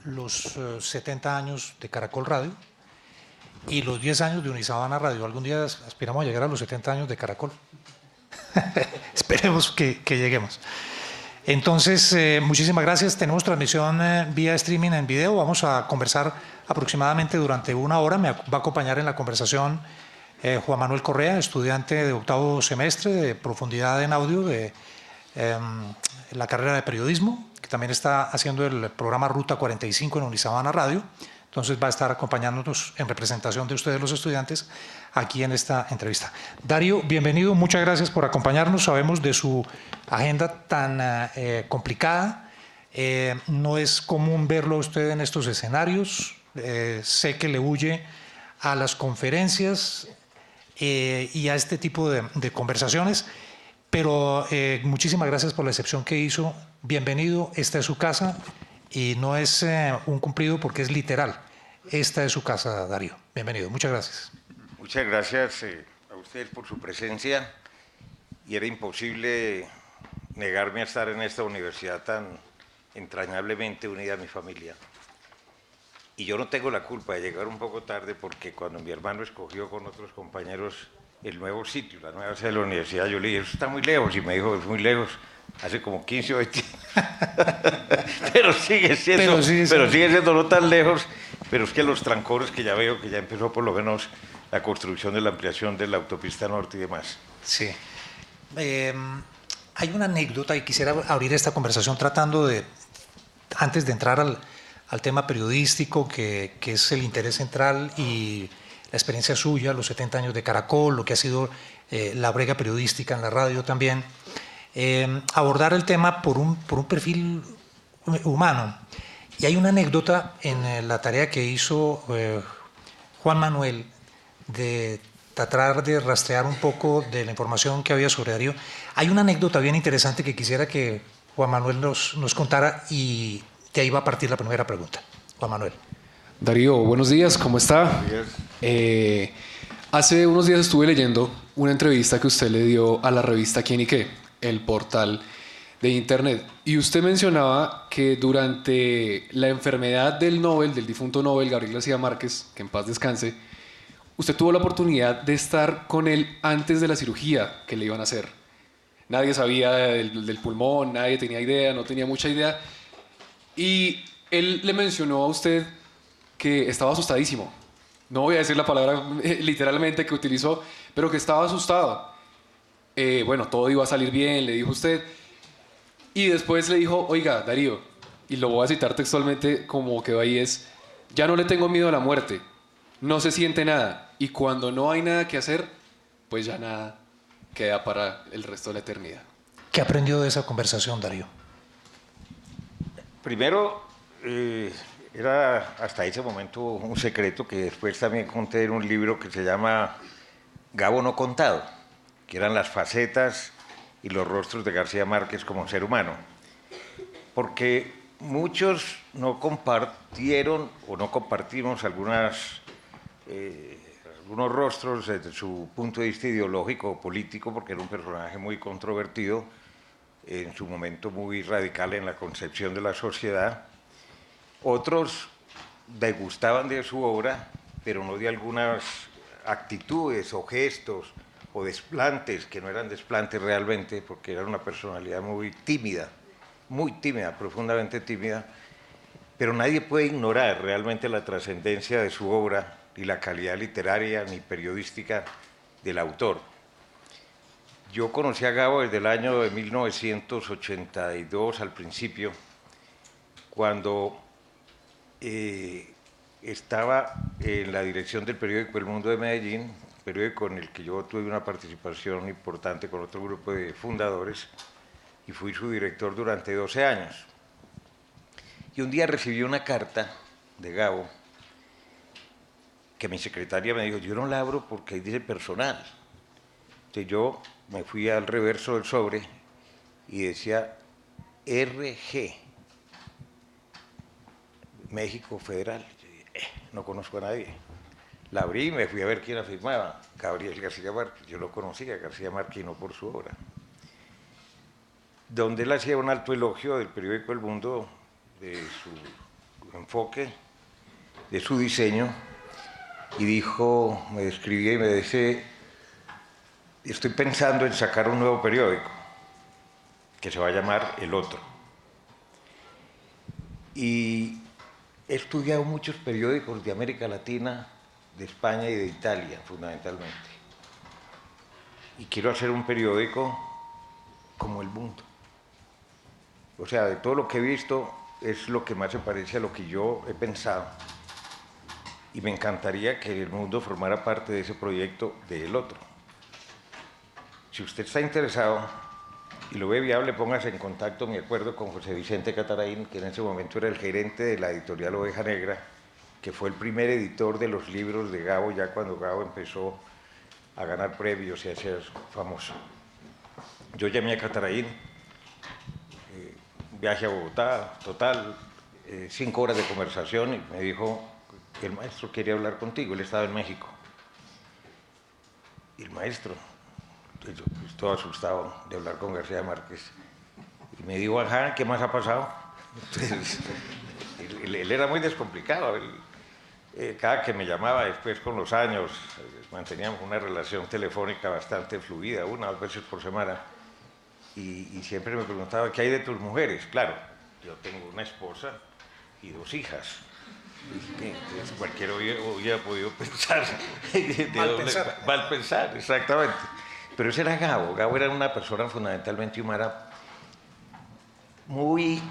los 70 años de Caracol Radio y los 10 años de Unisabana Radio. Algún día aspiramos a llegar a los 70 años de Caracol. Esperemos que lleguemos. Entonces, muchísimas gracias. Tenemos transmisión vía streaming en video. Vamos a conversar aproximadamente durante una hora. Me va a acompañar en la conversación Juan Manuel Correa, estudiante de octavo semestre de profundidad en audio de la carrera de periodismo, que también está haciendo el programa Ruta 45 en Unisabana Radio. Entonces va a estar acompañándonos en representación de ustedes los estudiantes aquí en esta entrevista. Darío, bienvenido, muchas gracias por acompañarnos. Sabemos de su agenda tan complicada. No es común verlo a usted en estos escenarios. Sé que le huye a las conferencias y a este tipo de conversaciones, pero muchísimas gracias por la excepción que hizo. Bienvenido, esta es su casa. Y no es un cumplido porque es literal. Esta es su casa, Darío. Bienvenido. Muchas gracias. Muchas gracias a ustedes por su presencia. Y era imposible negarme a estar en esta universidad tan entrañablemente unida a mi familia. Y yo no tengo la culpa de llegar un poco tarde porque cuando mi hermano escogió con otros compañeros el nuevo sitio, la nueva sede de la universidad, yo le dije, eso está muy lejos. Y me dijo, es muy lejos. Hace como 15 o 20 pero sigue siendo no tan lejos, pero es que los trancones que ya veo que ya empezó por lo menos la construcción de la ampliación de la autopista norte y demás. Sí. Hay una anécdota y quisiera abrir esta conversación tratando de, antes de entrar al tema periodístico, que es el interés central y la experiencia suya, los 70 años de Caracol, lo que ha sido la brega periodística en la radio también. Abordar el tema por un perfil humano. Y hay una anécdota en la tarea que hizo Juan Manuel de tratar de rastrear un poco de la información que había sobre Darío. Hay una anécdota bien interesante que quisiera que Juan Manuel nos contara y de ahí va a partir la primera pregunta. Juan Manuel. Darío, buenos días, ¿cómo está? Hace unos días estuve leyendo una entrevista que usted le dio a la revista ¿Quién y qué?, el portal de internet, y usted mencionaba que durante la enfermedad del Nobel, del difunto Nobel Gabriel García Márquez, que en paz descanse, usted tuvo la oportunidad de estar con él antes de la cirugía que le iban a hacer. Nadie sabía del pulmón, nadie tenía idea, no tenía mucha idea, y él le mencionó a usted que estaba asustadísimo. No voy a decir la palabra literalmente que utilizó, pero que estaba asustado. Bueno, todo iba a salir bien, le dijo usted. Y después le dijo, oiga, Darío, y lo voy a citar textualmente como quedó ahí, es, ya no le tengo miedo a la muerte, no se siente nada, y cuando no hay nada que hacer, pues ya nada queda para el resto de la eternidad. ¿Qué aprendió de esa conversación, Darío? Primero, era hasta ese momento un secreto que después también conté en un libro que se llama Gabo no contado, que eran las facetas y los rostros de García Márquez como ser humano. Porque muchos no compartieron o no compartimos algunos rostros desde su punto de vista ideológico o político, porque era un personaje muy controvertido, en su momento muy radical en la concepción de la sociedad. Otros degustaban de su obra, pero no de algunas actitudes o gestos o desplantes, que no eran desplantes realmente, porque era una personalidad muy tímida, profundamente tímida, pero nadie puede ignorar realmente la trascendencia de su obra ni la calidad literaria ni periodística del autor. Yo conocí a Gabo desde el año de 1982 al principio, cuando estaba en la dirección del periódico El Mundo de Medellín, periódico en el que yo tuve una participación importante con otro grupo de fundadores y fui su director durante 12 años. Y un día recibí una carta de Gabo que mi secretaria me dijo, yo no la abro porque ahí dice personal. Entonces yo me fui al reverso del sobre y decía RG, México Federal. No conozco a nadie. La abrí y me fui a ver quién la firmaba. Gabriel García Márquez. Yo lo conocía, García Márquez, no por su obra. Donde él hacía un alto elogio del periódico El Mundo, de su enfoque, de su diseño, y dijo, me describía y me dice, estoy pensando en sacar un nuevo periódico que se va a llamar El Otro. Y he estudiado muchos periódicos de América Latina, de España y de Italia, fundamentalmente. Y quiero hacer un periódico como El Mundo. O sea, de todo lo que he visto, es lo que más se parece a lo que yo he pensado. Y me encantaría que El Mundo formara parte de ese proyecto de El Otro. Si usted está interesado y lo ve viable, póngase en contacto, me acuerdo, con José Vicente Catarain, que en ese momento era el gerente de la editorial Oveja Negra, que fue el primer editor de los libros de Gabo, ya cuando Gabo empezó a ganar premios y a ser famoso. Yo llamé a Catarain, viaje a Bogotá, total, 5 horas de conversación, y me dijo que el maestro quería hablar contigo, él estaba en México. Y el maestro, yo estaba asustado de hablar con García Márquez, y me dijo, ajá, ¿qué más ha pasado? Entonces, él era muy descomplicado, cada que me llamaba después con los años, manteníamos una relación telefónica bastante fluida, 1 o 2 veces por semana, y siempre me preguntaba, ¿qué hay de tus mujeres? Claro, yo tengo una esposa y 2 hijas. Entonces, cualquiera hubiera podido pensar. Mal pensar, exactamente. Pero ese era Gabo. Gabo era una persona fundamentalmente humana, muy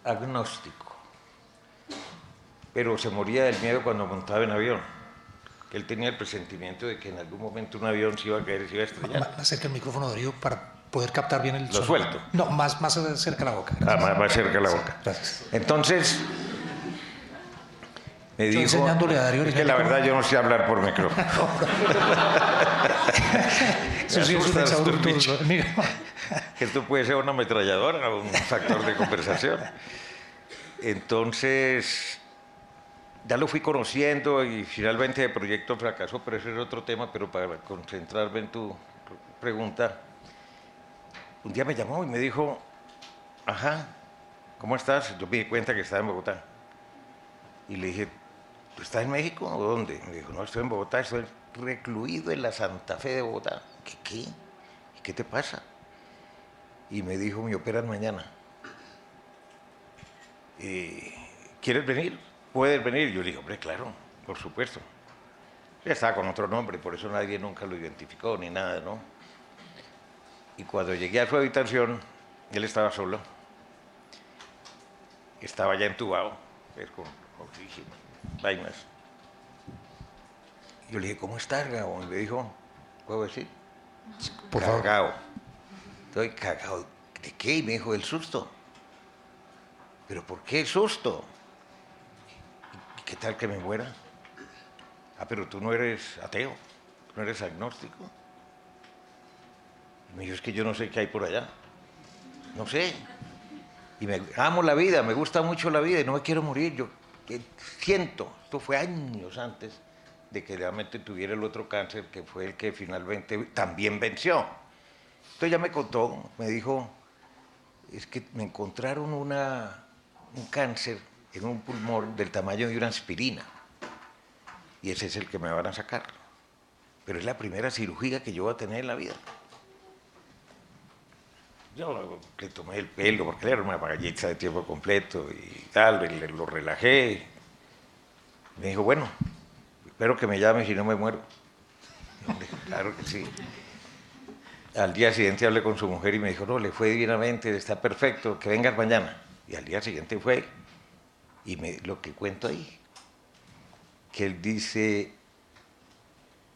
agnóstico, pero se moría del miedo cuando montaba en avión. Él tenía el presentimiento de que en algún momento un avión se iba a caer y se iba a estrellar. Más cerca el micrófono, Darío, para poder captar bien el Lo sonido. suelto. No, más cerca la boca. Gracias. Más cerca la boca. Gracias. Entonces, me Estoy dijo, enseñándole a Darío. es que la verdad yo no sé hablar por micrófono. Eso sí es un exabrupto. Esto puede ser una ametralladora o un factor de conversación. Entonces, ya lo fui conociendo y finalmente el proyecto fracasó, pero ese es otro tema, pero para concentrarme en tu pregunta, un día me llamó y me dijo, ajá, ¿cómo estás? Yo me di cuenta que estaba en Bogotá. Y le dije, ¿tú estás en México o dónde? Me dijo, no, estoy en Bogotá, estoy recluido en la Santa Fe de Bogotá. ¿Qué? ¿Y qué te pasa? Y me dijo, me operan mañana. ¿Quieres venir? ¿Puedes venir? Yo le dije, hombre, claro, por supuesto. Ya estaba con otro nombre, por eso nadie nunca lo identificó ni nada, ¿no? Y cuando llegué a su habitación, él estaba solo. Estaba ya entubado, con oxígeno, vainas. Yo le dije, ¿cómo estás, Gabo? Y me dijo, ¿puedo decir? Por favor. Cagao. Estoy cagado. ¿De qué? Y me dijo, del susto. ¿Pero por qué el susto? ¿Y qué tal que me muera? Ah, pero tú no eres ateo, tú no eres agnóstico. Y me dijo, es que yo no sé qué hay por allá. No sé. Y amo la vida, me gusta mucho la vida y no me quiero morir. Yo siento, esto fue años antes de que realmente tuviera el otro cáncer, que fue el que finalmente también venció. Entonces ya me contó, me dijo, es que me encontraron un cáncer en un pulmón del tamaño de una aspirina. Y ese es el que me van a sacar. Pero es la primera cirugía que yo voy a tener en la vida. Yo le tomé el pelo, porque él era una galleta de tiempo completo y tal, lo relajé. Me dijo, bueno, espero que me llames si no me muero. Yo le dije, claro que sí. Al día siguiente hablé con su mujer y me dijo, no, le fue divinamente, está perfecto, que vengas mañana. Y al día siguiente fue, y lo que cuento ahí, que él dice,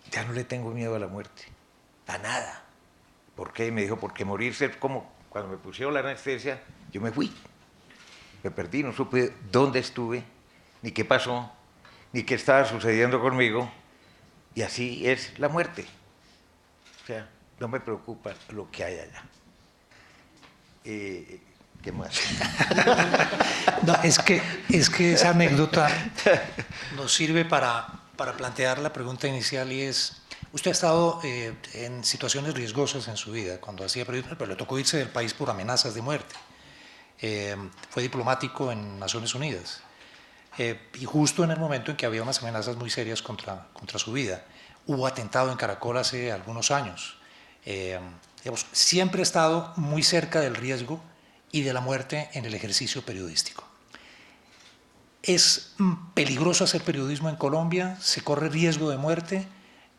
ya no le tengo miedo a la muerte, a nada. ¿Por qué? Y me dijo, porque morirse es como cuando me pusieron la anestesia, yo me fui, me perdí, no supe dónde estuve, ni qué pasó, ni qué estaba sucediendo conmigo, y así es la muerte. O sea, no me preocupa lo que hay allá. ¿Qué más? No, es que esa anécdota nos sirve para plantear la pregunta inicial, y es, usted ha estado en situaciones riesgosas en su vida cuando hacía periodismo, pero le tocó irse del país por amenazas de muerte. fue diplomático en Naciones Unidas. Y justo en el momento en que había unas amenazas muy serias contra su vida. Hubo atentado en Caracol hace algunos años. Digamos, siempre ha estado muy cerca del riesgo y de la muerte en el ejercicio periodístico. ¿Es peligroso hacer periodismo en Colombia? ¿Se corre riesgo de muerte?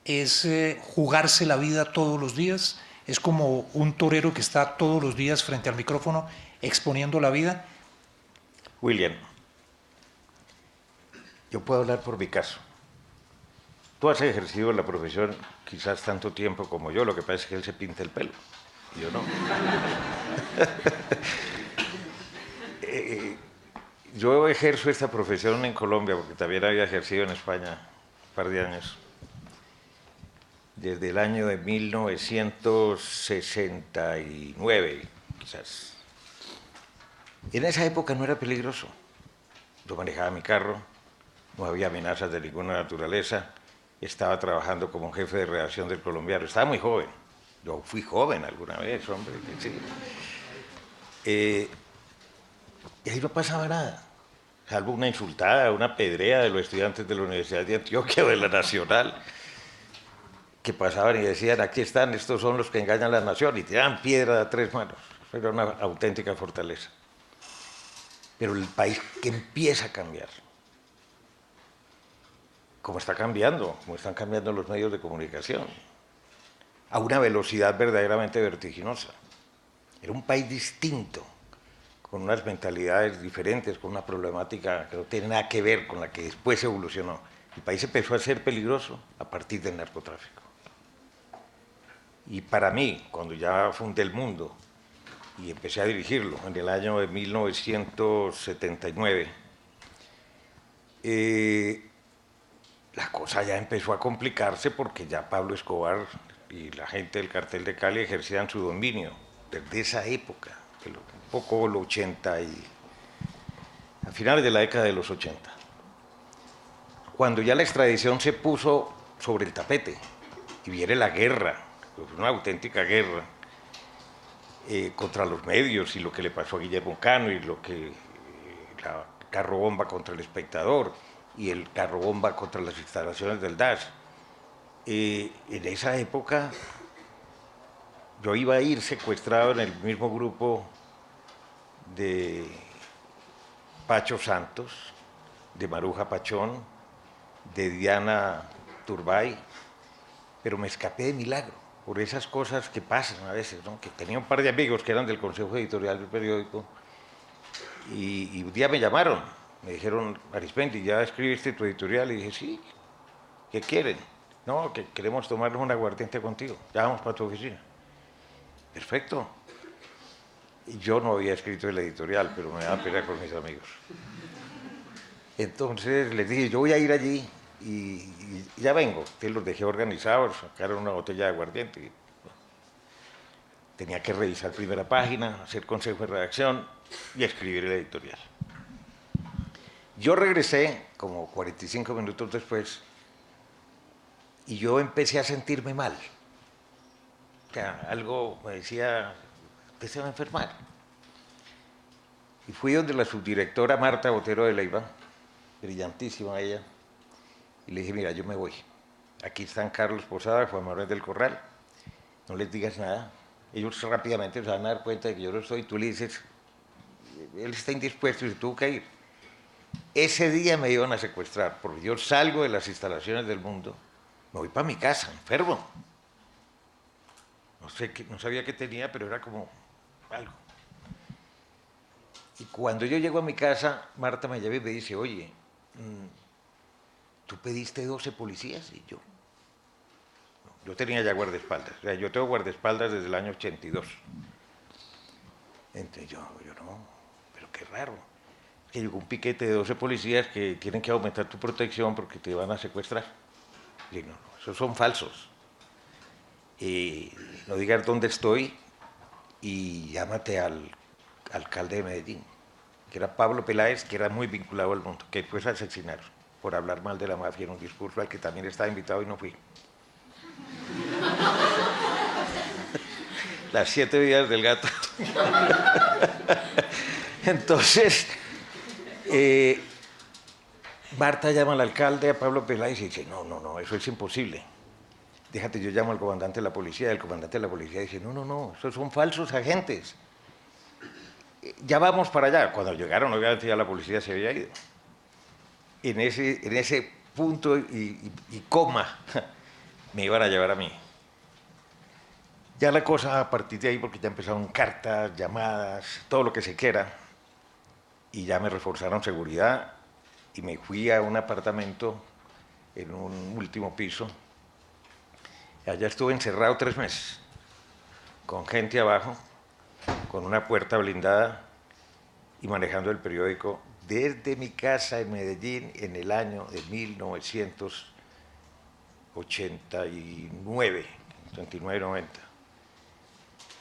¿Es jugarse la vida todos los días? ¿Es como un torero que está todos los días frente al micrófono exponiendo la vida? William, yo puedo hablar por mi caso. Tú has ejercido la profesión quizás tanto tiempo como yo, lo que pasa es que él se pinta el pelo, y yo no. Yo ejerzo esta profesión en Colombia, porque también había ejercido en España un par de años, desde el año de 1969, quizás. En esa época no era peligroso. Yo manejaba mi carro, no había amenazas de ninguna naturaleza, estaba trabajando como jefe de redacción del Colombiano, estaba muy joven. Yo fui joven alguna vez, hombre, sí. Y ahí no pasaba nada, salvo una insultada, una pedrea de los estudiantes de la Universidad de Antioquia o de la Nacional, que pasaban y decían, aquí están, estos son los que engañan a la nación, y tiraban piedra a 3 manos. Era una auténtica fortaleza. Pero el país que empieza a cambiar, como está cambiando, como están cambiando los medios de comunicación, a una velocidad verdaderamente vertiginosa. Era un país distinto, con unas mentalidades diferentes, con una problemática que no tiene nada que ver con la que después evolucionó. El país empezó a ser peligroso a partir del narcotráfico. Y para mí, cuando ya fundé El Mundo y empecé a dirigirlo en el año de 1979, la cosa ya empezó a complicarse porque ya Pablo Escobar y la gente del cartel de Cali ejercían su dominio desde esa época, un poco el 80 y a finales de la década de los 80. Cuando ya la extradición se puso sobre el tapete y viene la guerra, una auténtica guerra contra los medios y lo que le pasó a Guillermo Cano y lo que la carro bomba contra El Espectador y el carro bomba contra las instalaciones del DAS. En esa época yo iba a ir secuestrado en el mismo grupo de Pacho Santos, de Maruja Pachón, de Diana Turbay, pero me escapé de milagro por esas cosas que pasan a veces, ¿no? Que tenía un par de amigos que eran del consejo editorial del periódico y un día me llamaron, me dijeron, Arismendi, ¿ya escribiste tu editorial? Y dije, sí, ¿qué quieren? No, que queremos tomarnos un aguardiente contigo, ya vamos para tu oficina. Perfecto. Y yo no había escrito el editorial, pero me daba pena con mis amigos. Entonces les dije, yo voy a ir allí y ya vengo. Entonces los dejé organizados, sacaron una botella de aguardiente. Y, bueno, tenía que revisar primera página, hacer consejo de redacción y escribir el editorial. Yo regresé como 45 minutos después y yo empecé a sentirme mal. O sea, algo me decía, usted se va a enfermar. Y fui donde la subdirectora Marta Botero de Leiva, brillantísima ella, y le dije, mira, yo me voy. Aquí están Carlos Posada, Juan Manuel del Corral, no les digas nada. Ellos rápidamente se van a dar cuenta de que yo no estoy. Tú le dices, él está indispuesto y se tuvo que ir. Ese día me iban a secuestrar, porque yo salgo de las instalaciones del Mundo, me voy para mi casa, enfermo. No sabía qué tenía, pero era como algo. Y cuando yo llego a mi casa, Marta me llama y me dice, oye, ¿tú pediste 12 policías? Y yo tenía ya guardaespaldas. O sea, yo tengo guardaespaldas desde el año 82. Entonces yo no, pero qué raro. Que llegó un piquete de 12 policías que tienen que aumentar tu protección porque te van a secuestrar. Y no, esos son falsos. No digas dónde estoy y llámate al alcalde de Medellín, que era Pablo Peláez, que era muy vinculado al Mundo, que después asesinaron por hablar mal de la mafia en un discurso al que también estaba invitado y no fui. Las 7 vidas del gato. Entonces, Marta llama al alcalde, a Pablo Peláez, y dice, no, eso es imposible. Déjate, yo llamo al comandante de la policía. El comandante de la policía dice, no, esos son falsos agentes. Ya vamos para allá. Cuando llegaron, obviamente ya la policía se había ido. En ese punto y coma me iban a llevar a mí. Ya la cosa a partir de ahí, porque ya empezaron cartas, llamadas, todo lo que se quiera, y ya me reforzaron seguridad y me fui a un apartamento en un último piso. Allá estuve encerrado 3 meses, con gente abajo, con una puerta blindada y manejando el periódico desde mi casa en Medellín en el año de 1989, 89-90.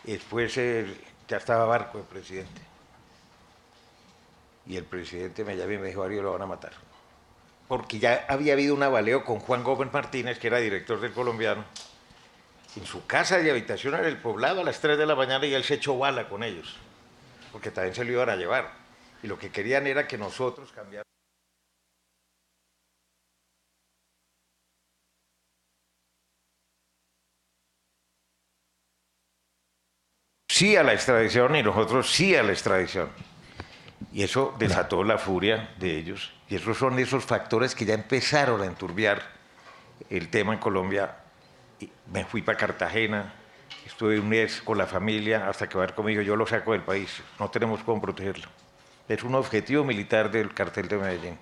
Después ya estaba Barco de presidente. Y el presidente me llamó y me dijo, Ariel, lo van a matar. Porque ya había habido un avaleo con Juan Gómez Martínez, que era director del Colombiano, en su casa de habitación en el Poblado a las 3 de la mañana, y él se echó bala con ellos, porque también se lo iban a llevar. Y lo que querían era que nosotros cambiáramos. Sí a la extradición y nosotros sí a la extradición. Y eso desató la furia de ellos. Y esos son esos factores que ya empezaron a enturbiar el tema en Colombia. Y me fui para Cartagena, estuve un mes con la familia hasta que va conmigo, yo lo saco del país, no tenemos cómo protegerlo. Es un objetivo militar del cartel de Medellín.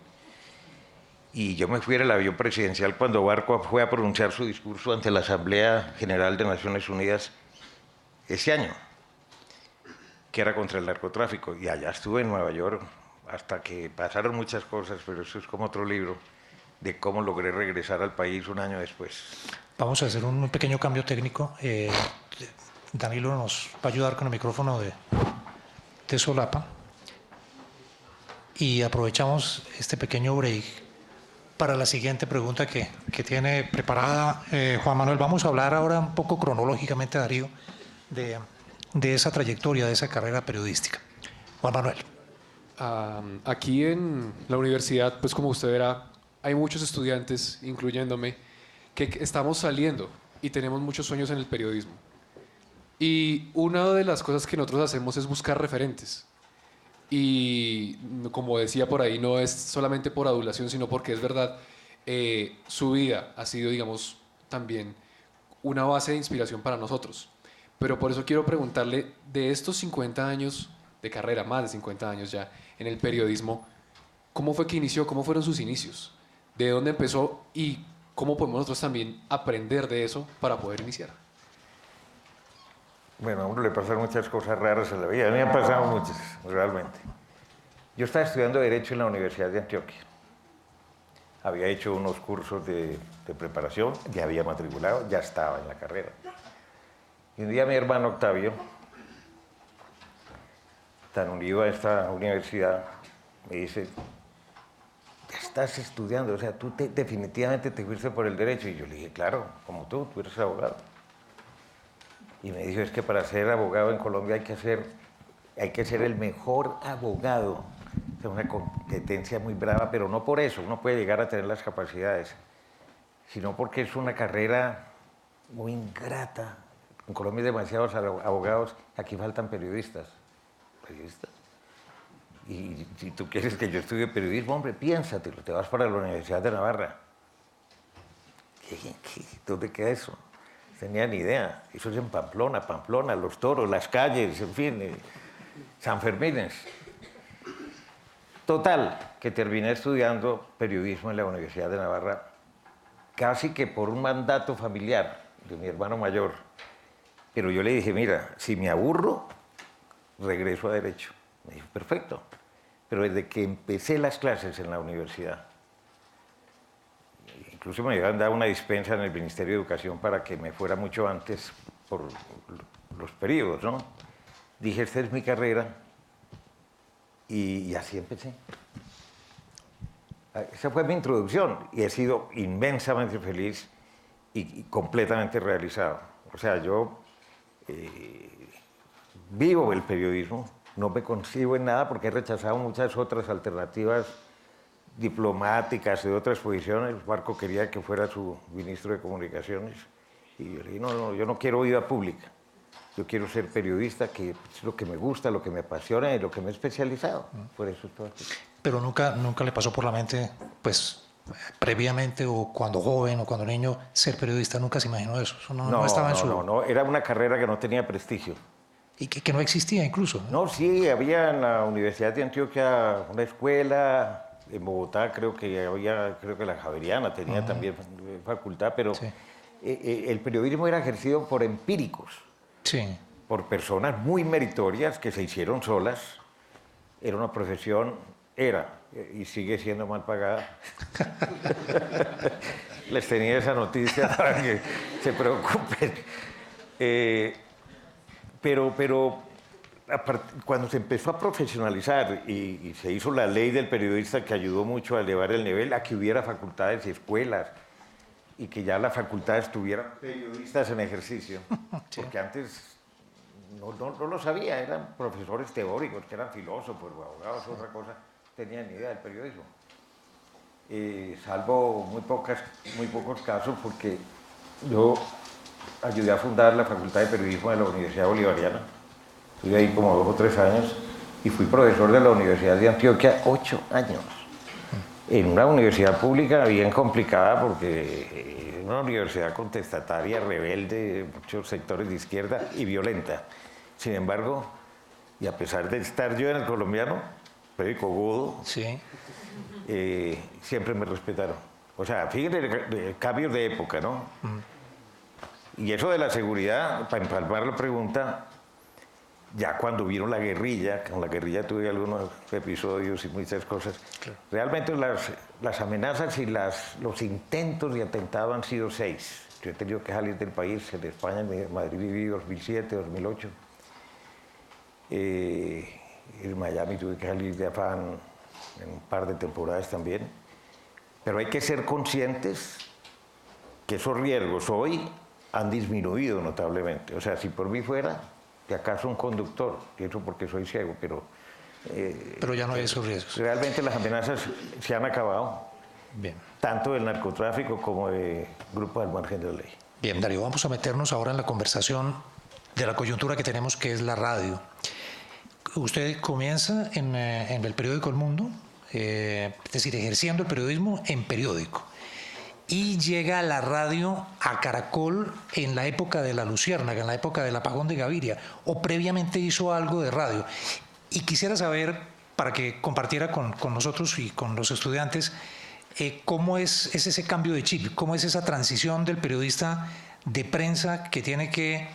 Y yo me fui en el avión presidencial cuando Barco fue a pronunciar su discurso ante la Asamblea General de Naciones Unidas ese año, que era contra el narcotráfico. Y allá estuve en Nueva York hasta que pasaron muchas cosas, pero eso es como otro libro de cómo logré regresar al país un año después. Vamos a hacer un pequeño cambio técnico. Danilo nos va a ayudar con el micrófono de solapa. Y aprovechamos este pequeño break para la siguiente pregunta que tiene preparada Juan Manuel. Vamos a hablar ahora un poco cronológicamente, Darío, de esa trayectoria, de esa carrera periodística. Juan Manuel. Aquí en la universidad, pues como usted verá, hay muchos estudiantes, incluyéndome, que estamos saliendo y tenemos muchos sueños en el periodismo. Y una de las cosas que nosotros hacemos es buscar referentes. Y como decía por ahí, no es solamente por adulación, sino porque es verdad, su vida ha sido, digamos, también una base de inspiración para nosotros. Pero por eso quiero preguntarle, de estos 50 años de carrera, más de 50 años ya en el periodismo, ¿cómo fue que inició? ¿Cómo fueron sus inicios? ¿De dónde empezó? ¿Y cómo podemos nosotros también aprender de eso para poder iniciar? Bueno, a uno le pasan muchas cosas raras en la vida. A mí me han pasado muchas, realmente. Yo estaba estudiando Derecho en la Universidad de Antioquia. Había hecho unos cursos de preparación, ya había matriculado, ya estaba en la carrera. Y un día mi hermano Octavio, tan unido a esta universidad, me dice, estás estudiando, o sea, tú definitivamente te fuiste por el derecho. Y yo le dije, claro, como tú eres abogado. Y me dijo, es que para ser abogado en Colombia hay que ser el mejor abogado. Es una competencia muy brava, pero no por eso, uno puede llegar a tener las capacidades, sino porque es una carrera muy ingrata. En Colombia hay demasiados abogados, aquí faltan periodistas. Y si tú quieres que yo estudie periodismo, hombre, piénsatelo, te vas para la Universidad de Navarra. ¿Dónde queda eso? No tenía ni idea. Eso es en Pamplona, Los Toros, las calles, en fin, San Fermines. Total, que terminé estudiando periodismo en la Universidad de Navarra, casi que por un mandato familiar de mi hermano mayor. Pero yo le dije, mira, si me aburro, regreso a Derecho. Me dijo, perfecto. Pero desde que empecé las clases en la universidad, incluso me habían dado una dispensa en el Ministerio de Educación para que me fuera mucho antes por los periodos, ¿no? Dije, esta es mi carrera, y así empecé. Esa fue mi introducción, y he sido inmensamente feliz y completamente realizado. O sea, yo vivo el periodismo, no me consigo en nada porque he rechazado muchas otras alternativas diplomáticas y de otras posiciones. Marco quería que fuera su ministro de Comunicaciones y yo le dije, no, yo no quiero vida pública. Yo quiero ser periodista, que es lo que me gusta, lo que me apasiona y lo que me he especializado. Por eso estoy aquí. Pero nunca le pasó por la mente, pues, previamente o cuando joven o cuando niño, ser periodista. Nunca se imaginó eso. Eso no estaba en su... No, era una carrera que no tenía prestigio. Y que no existía incluso. No, sí, había en la Universidad de Antioquia una escuela, en Bogotá creo que la Javeriana tenía también facultad, pero Sí. El periodismo era ejercido por empíricos, Sí. por personas muy meritorias que se hicieron solas. Era una profesión, y sigue siendo mal pagada. Les tenía esa noticia para que se preocupen. Pero cuando se empezó a profesionalizar y se hizo la ley del periodista que ayudó mucho a elevar el nivel, a que hubiera facultades y escuelas y que ya las facultades tuvieran periodistas en ejercicio, Sí. porque antes no lo sabía, eran profesores teóricos, que eran filósofos o abogados, otra cosa, tenían ni idea del periodismo. Salvo muy pocos casos, porque yo ayudé a fundar la Facultad de Periodismo de la Universidad Bolivariana. Estuve ahí como 2 o 3 años y fui profesor de la Universidad de Antioquia 8 años. En una universidad pública bien complicada porque era una universidad contestataria, rebelde, muchos sectores de izquierda y violenta. Sin embargo, y a pesar de estar yo en el colombiano, periódico Godo, Sí. siempre me respetaron. O sea, fíjense, cambios de época, ¿no? Y eso de la seguridad, para empalmar la pregunta, ya cuando vieron la guerrilla, con la guerrilla tuve algunos episodios y muchas cosas, Claro. realmente las amenazas y los intentos de atentado han sido 6. Yo he tenido que salir del país, en España, en Madrid viví 2007, 2008. En Miami tuve que salir de afán en un par de temporadas también. Pero hay que ser conscientes que esos riesgos hoy han disminuido notablemente. O sea, si por mí fuera, que acaso un conductor, y eso porque soy ciego, pero Pero ya no hay esos riesgos. realmente las amenazas se han acabado, Bien. tanto del narcotráfico como de grupos al margen de la ley. Bien, Darío, vamos a meternos ahora en la conversación de la coyuntura que tenemos, que es la radio. Usted comienza en el periódico El Mundo, es decir, ejerciendo el periodismo en periódico. Y llega a la radio, a Caracol, en la época de la Luciérnaga, en la época del apagón de Gaviria, o previamente hizo algo de radio. Y quisiera saber, para que compartiera con nosotros y con los estudiantes, cómo es ese cambio de chip, cómo es esa transición del periodista de prensa que tiene que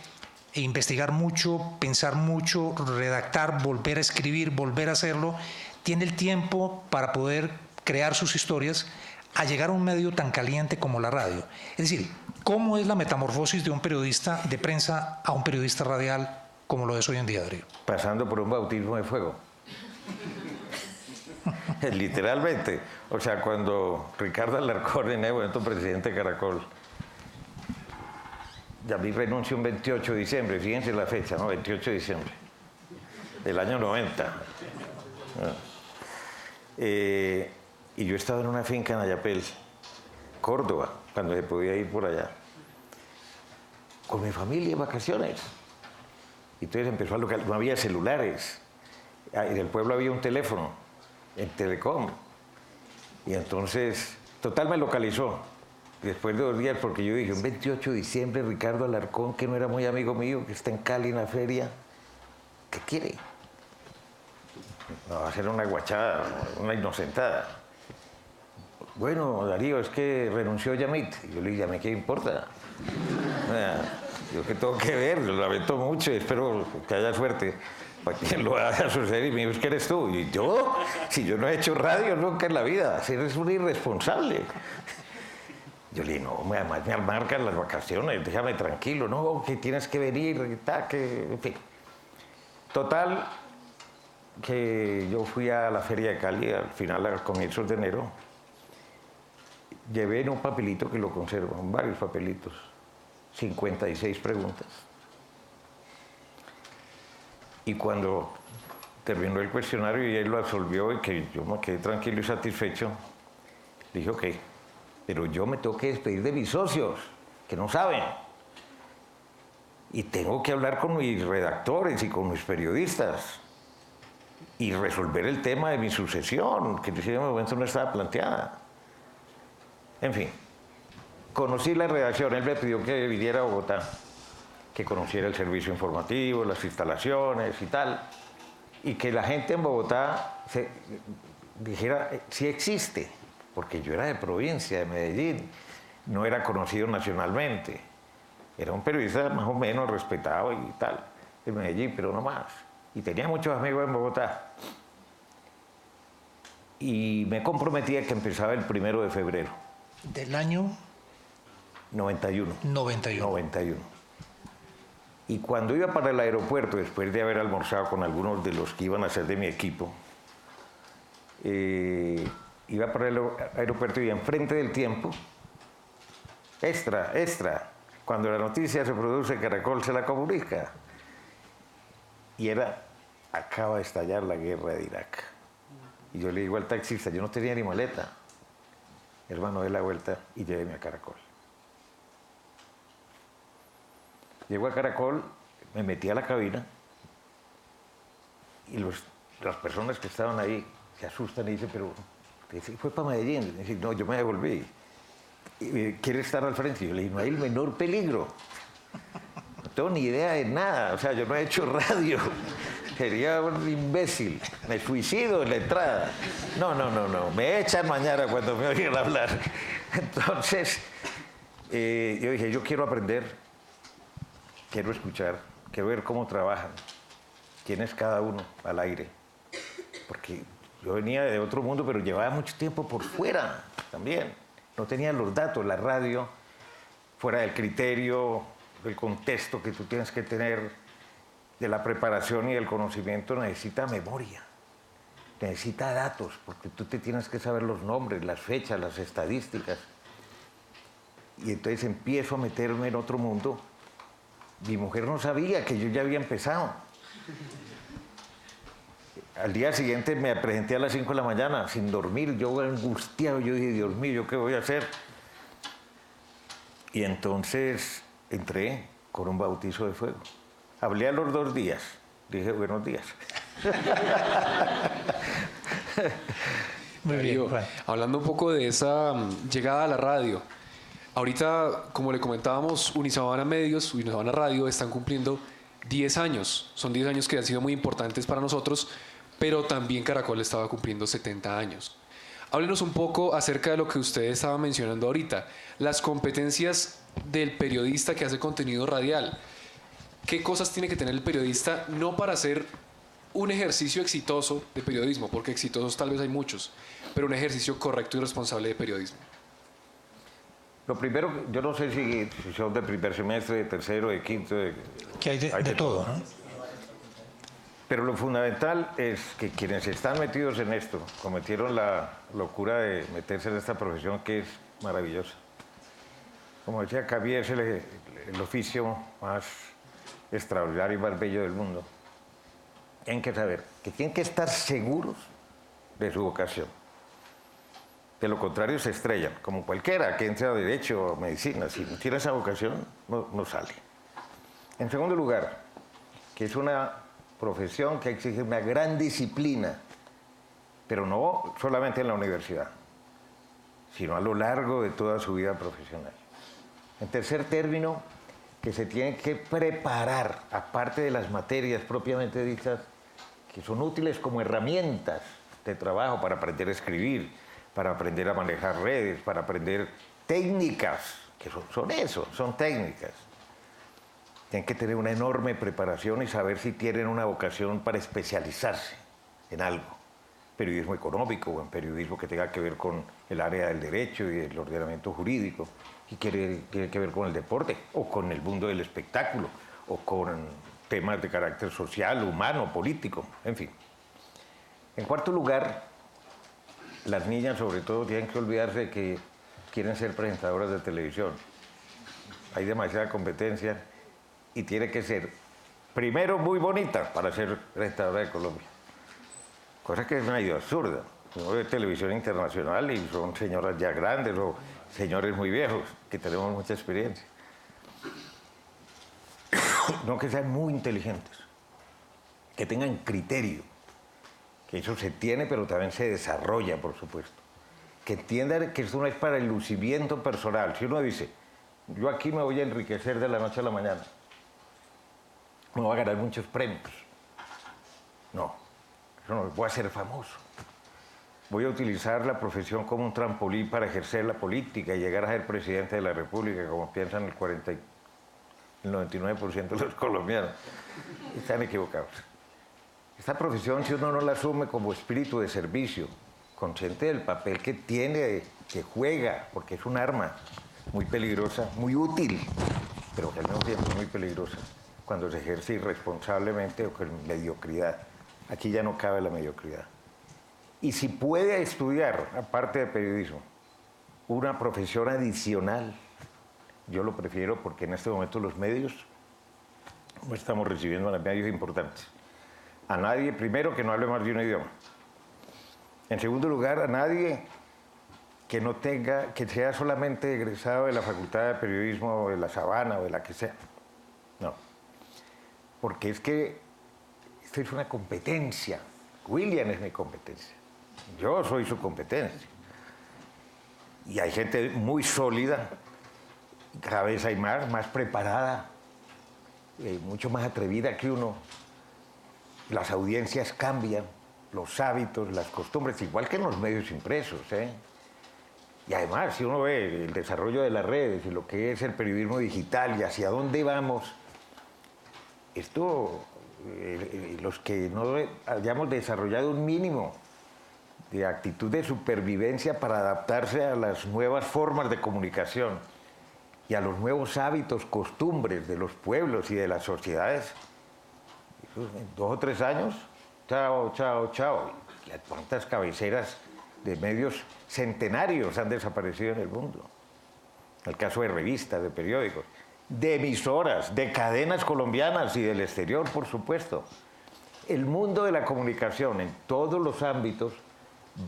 investigar mucho, pensar mucho, redactar, volver a escribir, volver a hacerlo, tiene el tiempo para poder crear sus historias, a llegar a un medio tan caliente como la radio. Es decir, ¿cómo es la metamorfosis de un periodista de prensa a un periodista radial como lo es hoy en día, Darío? Pasando por un bautismo de fuego. Literalmente. O sea, cuando Ricardo Alarcón, en ese momento presidente de Caracol, ya vi renuncio un 28 de diciembre, fíjense la fecha, ¿no? 28 de diciembre del año 90. Y yo estaba en una finca en Ayapel, Córdoba, cuando se podía ir por allá, con mi familia en vacaciones. Y entonces empezó a localizar, no había celulares. En el pueblo había un teléfono, en Telecom. Y entonces, total me localizó. Después de 2 días, porque yo dije, un 28 de diciembre, Ricardo Alarcón, que no era muy amigo mío, que está en Cali en la feria, ¿qué quiere? No, va a ser una guachada, una inocentada. Bueno, Darío, es que renunció Yamit. Y yo le dije, ¿Yamit qué importa? Yo que tengo que ver, lo lamento mucho y espero que haya suerte para que lo haga suceder. Y me dijo, ¿es que eres tú? Y yo, si yo no he hecho radio nunca en la vida, si eres un irresponsable. Yo le dije, no, además me amargan las vacaciones, déjame tranquilo, no, que tienes que venir, en fin. Total, que yo fui a la Feria de Cali, al final, a comienzos de enero, llevé en un papelito que lo conservo, en varios papelitos, 56 preguntas. Y cuando terminó el cuestionario y él lo absolvió y que yo me quedé tranquilo y satisfecho. Le dije, ok, pero yo me tengo que despedir de mis socios, que no saben. Y tengo que hablar con mis redactores y con mis periodistas y resolver el tema de mi sucesión, que en ese momento no estaba planteada. En fin, conocí la redacción, él me pidió que viniera a Bogotá, que conociera el servicio informativo, las instalaciones y tal, y que la gente en Bogotá se dijera, sí existe, porque yo era de provincia, de Medellín, no era conocido nacionalmente, era un periodista más o menos respetado y tal, de Medellín, pero no más, y tenía muchos amigos en Bogotá. Y me comprometí a que empezaba el 1 de febrero. Del año 91. 91. 91. Y cuando iba para el aeropuerto, después de haber almorzado con algunos de los que iban a ser de mi equipo, iba para el aeropuerto y enfrente del tiempo, extra, extra, cuando la noticia se produce, Caracol se la comunica. Y era, acaba de estallar la guerra de Irak. Y yo le digo al taxista, yo no tenía ni maleta. Hermano, dé la vuelta y lléveme a Caracol. Llego a Caracol, me metí a la cabina y las personas que estaban ahí se asustan y dicen, pero fue para Medellín. Y dicen, no, yo me devolví. ¿Quiere estar al frente? Y yo le dije, no hay el menor peligro. No tengo ni idea de nada. O sea, yo no he hecho radio. Sería un imbécil. Me suicido en la entrada. No. Me echan mañana cuando me oigan hablar. Entonces, yo dije, yo quiero aprender. Quiero escuchar, quiero ver cómo trabajan, quién es cada uno al aire. Porque yo venía de otro mundo, pero llevaba mucho tiempo por fuera también. No tenía los datos, la radio, fuera del criterio, del contexto que tú tienes que tener, de la preparación y del conocimiento, necesita memoria, necesita datos, porque tú te tienes que saber los nombres, las fechas, las estadísticas. Y entonces empiezo a meterme en otro mundo. Mi mujer no sabía que yo ya había empezado. Al día siguiente me presenté a las 5 de la mañana, sin dormir, yo angustiado, yo dije, Dios mío, ¿yo qué voy a hacer? Y entonces entré con un bautizo de fuego. Hablé a los 2 días, dije, buenos días. Muy bien, Juan. Hablando un poco de esa llegada a la radio, ahorita, como le comentábamos, Unisabana Medios, Unisabana Radio están cumpliendo 10 años. Son 10 años que han sido muy importantes para nosotros, pero también Caracol estaba cumpliendo 70 años. Háblenos un poco acerca de lo que usted estaba mencionando ahorita, las competencias del periodista que hace contenido radial. ¿Qué cosas tiene que tener el periodista, no para hacer un ejercicio exitoso de periodismo, porque exitosos tal vez hay muchos, pero un ejercicio correcto y responsable de periodismo? Lo primero, yo no sé si son de primer semestre, de tercero, de quinto, Que hay de todo, ¿no? Pero lo fundamental es que quienes están metidos en esto cometieron la locura de meterse en esta profesión que es maravillosa. Como decía Cavier, es el oficio más extraordinario y más bello del mundo. Tienen que saber que tienen que estar seguros de su vocación. De lo contrario se estrellan, como cualquiera que entre a Derecho o Medicina. Si no tiene esa vocación, no sale. En segundo lugar, que es una profesión que exige una gran disciplina, pero no solamente en la universidad, sino a lo largo de toda su vida profesional. En tercer término, que se tiene que preparar, aparte de las materias propiamente dichas, que son útiles como herramientas de trabajo para aprender a escribir, para aprender a manejar redes, para aprender técnicas, que son técnicas. Tienen que tener una enorme preparación y saber si tienen una vocación para especializarse en algo. Periodismo económico o en periodismo que tenga que ver con el área del derecho y el ordenamiento jurídico, y tiene que ver con el deporte o con el mundo del espectáculo o con temas de carácter social, humano, político, en fin. En cuarto lugar, las niñas sobre todo tienen que olvidarse de que quieren ser presentadoras de televisión. Hay demasiada competencia y tiene que ser, primero, muy bonita para ser presentadora de Colombia. cosa que es medio absurda. Uno ve televisión internacional y son señoras ya grandes o señores muy viejos, que tenemos mucha experiencia. No, que sean muy inteligentes, que tengan criterio, que eso se tiene, pero también se desarrolla, por supuesto. Que entiendan que esto no es para el lucimiento personal. Si uno dice, yo aquí me voy a enriquecer de la noche a la mañana, me voy a ganar muchos premios. No, eso no, voy a ser famoso. Voy a utilizar la profesión como un trampolín para ejercer la política y llegar a ser presidente de la República, como piensan el 99% de los colombianos. Están equivocados. Esta profesión, si uno no la asume como espíritu de servicio, consciente del papel que tiene, que juega, porque es un arma muy peligrosa, muy útil, pero que al mismo tiempo es muy peligrosa cuando se ejerce irresponsablemente o con mediocridad. Aquí ya no cabe la mediocridad. Y si puede estudiar, aparte de periodismo, una profesión adicional, yo lo prefiero porque en este momento los medios no estamos recibiendo a los medios importantes. A nadie, primero, que no hable más de un idioma. En segundo lugar, a nadie que no tenga, que sea solamente egresado de la Facultad de Periodismo o de la Sabana o de la que sea. No. Porque es que esto es una competencia. William es mi competencia. Yo soy su competencia. Y hay gente muy sólida, cada vez hay más preparada, mucho más atrevida que uno. Las audiencias cambian, los hábitos, las costumbres, igual que en los medios impresos, ¿eh? Y además, si uno ve el desarrollo de las redes y lo que es el periodismo digital y hacia dónde vamos, esto, los que no hayamos desarrollado un mínimo de actitud de supervivencia para adaptarse a las nuevas formas de comunicación y a los nuevos hábitos, costumbres de los pueblos y de las sociedades, en 2 o 3 años, chao, chao, chao. Y cuántas cabeceras de medios centenarios han desaparecido en el mundo. El caso de revistas, de periódicos, de emisoras, de cadenas colombianas y del exterior, por supuesto. El mundo de la comunicación en todos los ámbitos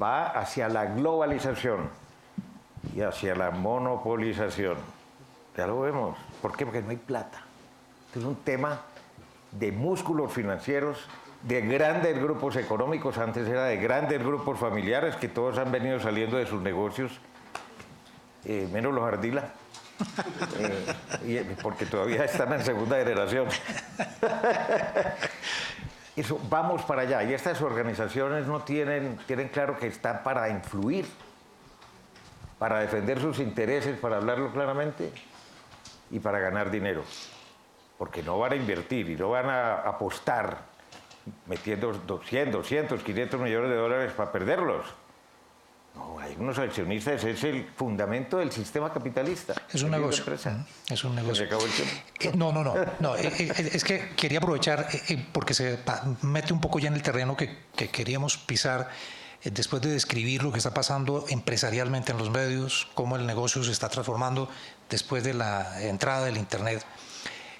va hacia la globalización y hacia la monopolización. Ya lo vemos. ¿Por qué? Porque no hay plata. Esto es un tema de músculos financieros, de grandes grupos económicos, antes era de grandes grupos familiares que todos han venido saliendo de sus negocios, menos los Ardila, porque todavía están en segunda generación. Eso, vamos para allá, y estas organizaciones no tienen claro que están para influir, para defender sus intereses, para hablarlo claramente y para ganar dinero. Porque no van a invertir y no van a apostar metiendo 200, 500 millones de dólares para perderlos. No, hay unos accionistas, es el fundamento del sistema capitalista. Es un negocio. Es un negocio. ¿Se acabó el tiempo? No. Es que quería aprovechar, porque se mete un poco ya en el terreno que queríamos pisar, después de describir lo que está pasando empresarialmente en los medios, cómo el negocio se está transformando después de la entrada del Internet.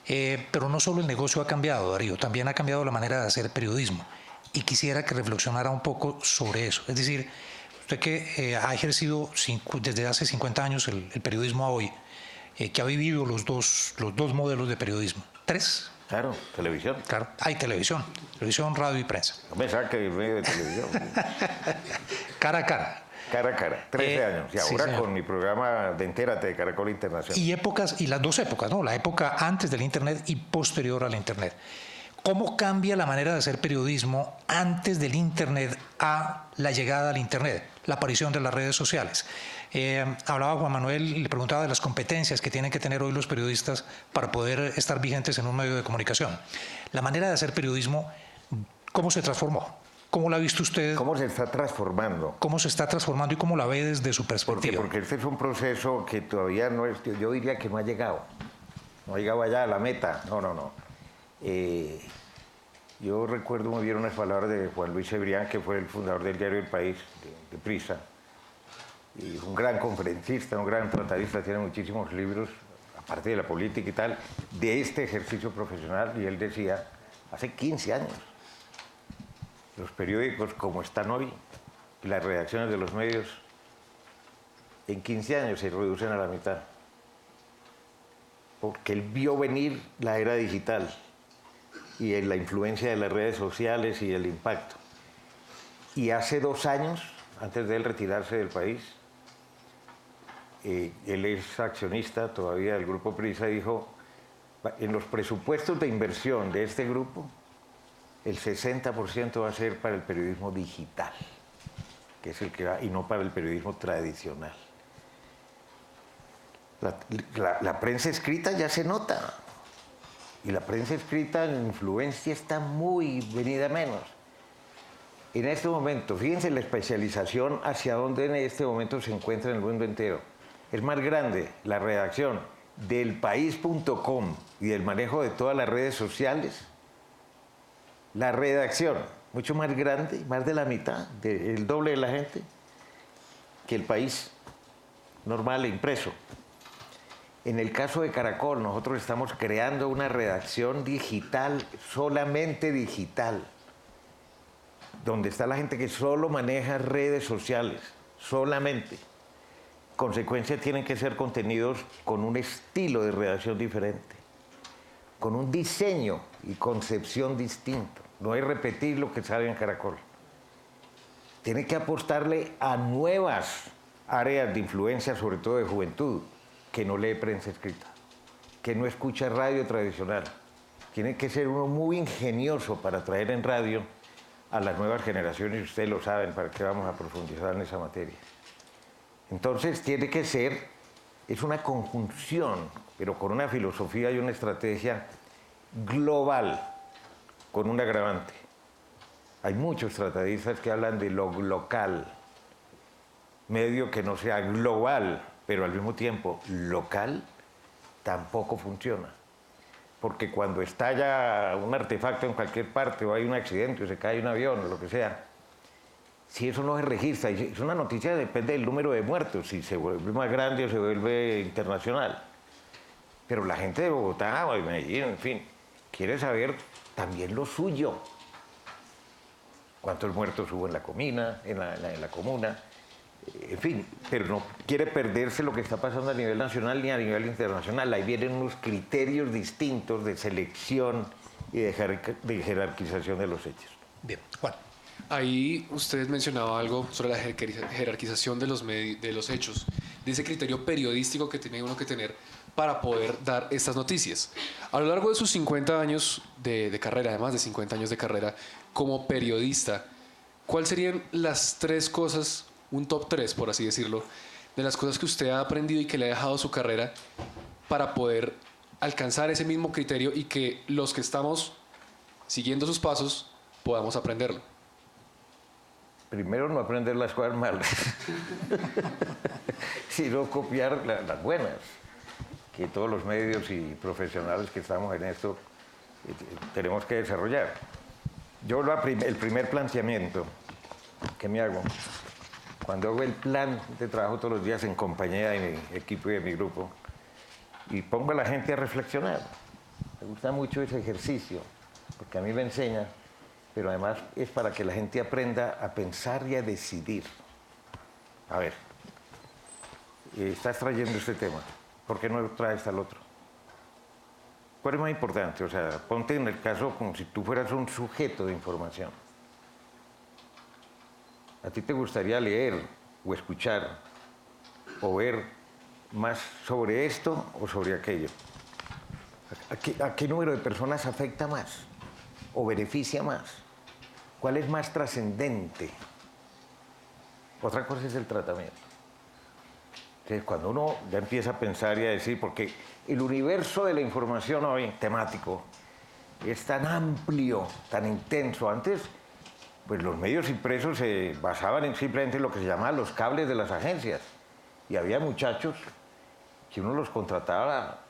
Pero no solo el negocio ha cambiado, Darío, también ha cambiado la manera de hacer periodismo. Y quisiera que reflexionara un poco sobre eso. Es decir, usted que ha ejercido desde hace 50 años el periodismo a hoy, que ha vivido los dos modelos de periodismo. 3. Claro, televisión. Claro, hay televisión, radio y prensa. No me saque del medio de televisión. Cara a cara. Cara a cara, 13 años. Y ahora sí, con mi programa de Entérate de Caracol Internacional. Y las 2 épocas, ¿no? La época antes del Internet y posterior al Internet. ¿Cómo cambia la manera de hacer periodismo antes del Internet a la llegada al Internet, la aparición de las redes sociales? Hablaba Juan Manuel y le preguntaba de las competencias que tienen que tener hoy los periodistas para poder estar vigentes en un medio de comunicación. La manera de hacer periodismo, ¿cómo se transformó? ¿Cómo la ha visto usted? ¿Cómo se está transformando? ¿Cómo se está transformando y cómo la ve desde su perspectiva? Porque este es un proceso que todavía no es, yo diría que no ha llegado. No ha llegado allá a la meta. No. Yo recuerdo muy bien unas palabras de Juan Luis Cebrián, que fue el fundador del diario El País, de Prisa. Y un gran conferencista, un gran tratadista, tiene muchísimos libros, aparte de la política y tal, de este ejercicio profesional. Y él decía, hace 15 años, los periódicos como están hoy y las redacciones de los medios en 15 años se reducen a la mitad. Porque él vio venir la era digital y la influencia de las redes sociales y el impacto. Y hace 2 años, antes de él retirarse del país, él es accionista todavía del Grupo Prisa, dijo, en los presupuestos de inversión de este grupo, el 60% va a ser para el periodismo digital, que es el que va, y no para el periodismo tradicional. La prensa escrita ya se nota, y la prensa escrita en influencia está muy venida menos. En este momento, fíjense la especialización hacia donde en este momento se encuentra en el mundo entero. Es más grande la redacción del país.com y del manejo de todas las redes sociales. La redacción, mucho más grande, más de la mitad, el doble de la gente, que el país normal e impreso. En el caso de Caracol, nosotros estamos creando una redacción digital, solamente digital, donde está la gente que solo maneja redes sociales, solamente. Consecuencia, tienen que ser contenidos con un estilo de redacción diferente, con un diseño y concepción distinto. No es repetir lo que sale en Caracol. Tiene que apostarle a nuevas áreas de influencia, sobre todo de juventud, que no lee prensa escrita, que no escucha radio tradicional. Tiene que ser uno muy ingenioso para traer en radio a las nuevas generaciones, y ustedes lo saben, para qué vamos a profundizar en esa materia. Entonces tiene que ser, es una conjunción, pero con una filosofía y una estrategia global, con un agravante. Hay muchos tratadistas que hablan de lo local, medio que no sea global, pero al mismo tiempo local, tampoco funciona. Porque cuando estalla un artefacto en cualquier parte, o hay un accidente, o se cae un avión, o lo que sea, si eso no se registra, y es una noticia, depende del número de muertos, si se vuelve más grande o se vuelve internacional. Pero la gente de Bogotá o de Medellín, en fin, quiere saber también lo suyo. ¿Cuántos muertos hubo en la comuna, en la comuna? En fin, pero no quiere perderse lo que está pasando a nivel nacional ni a nivel internacional. Ahí vienen unos criterios distintos de selección y de jerarquización de los hechos. Bien, Juan. Ahí ustedes mencionaba algo sobre la jerarquización de los hechos, de ese criterio periodístico que tiene uno que tener para poder dar estas noticias. A lo largo de sus 50 años de carrera, además de 50 años de carrera como periodista, ¿cuáles serían las 3 cosas, un top 3 por así decirlo, de las cosas que usted ha aprendido y que le ha dejado su carrera para poder alcanzar ese mismo criterio y que los que estamos siguiendo sus pasos podamos aprenderlo? Primero, no aprender las cosas malas, sino copiar las buenas, que todos los medios y profesionales que estamos en esto tenemos que desarrollar. Yo el primer planteamiento que me hago, cuando hago el plan de trabajo todos los días en compañía de mi equipo y de mi grupo, y pongo a la gente a reflexionar. Me gusta mucho ese ejercicio, porque a mí me enseña, pero además es para que la gente aprenda a pensar y a decidir. A ver, estás trayendo este tema, ¿por qué no traes al otro? ¿Cuál es más importante? O sea, ponte en el caso como si tú fueras un sujeto de información. ¿A ti te gustaría leer o escuchar o ver más sobre esto o sobre aquello? ¿A qué número de personas afecta más o beneficia más? ¿Cuál es más trascendente? Otra cosa es el tratamiento. Entonces, cuando uno ya empieza a pensar y a decir, porque el universo de la información hoy, temático, es tan amplio, tan intenso. Antes, pues los medios impresos se basaban en simplemente lo que se llamaba los cables de las agencias. Y había muchachos que uno los contrataba,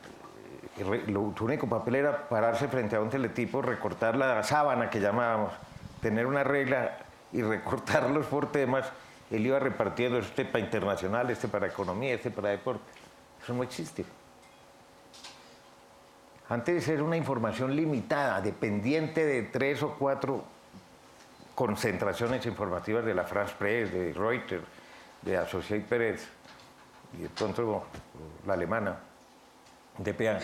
su único papel era pararse frente a un teletipo, recortar la sábana que llamábamos, tener una regla y recortarlos por temas. Él iba repartiendo este para internacional, este para economía, este para deporte. Eso no existe. Antes era una información limitada, dependiente de 3 o 4 concentraciones informativas de la France Press, de Reuters, de Associated Press y de pronto la alemana, DPA.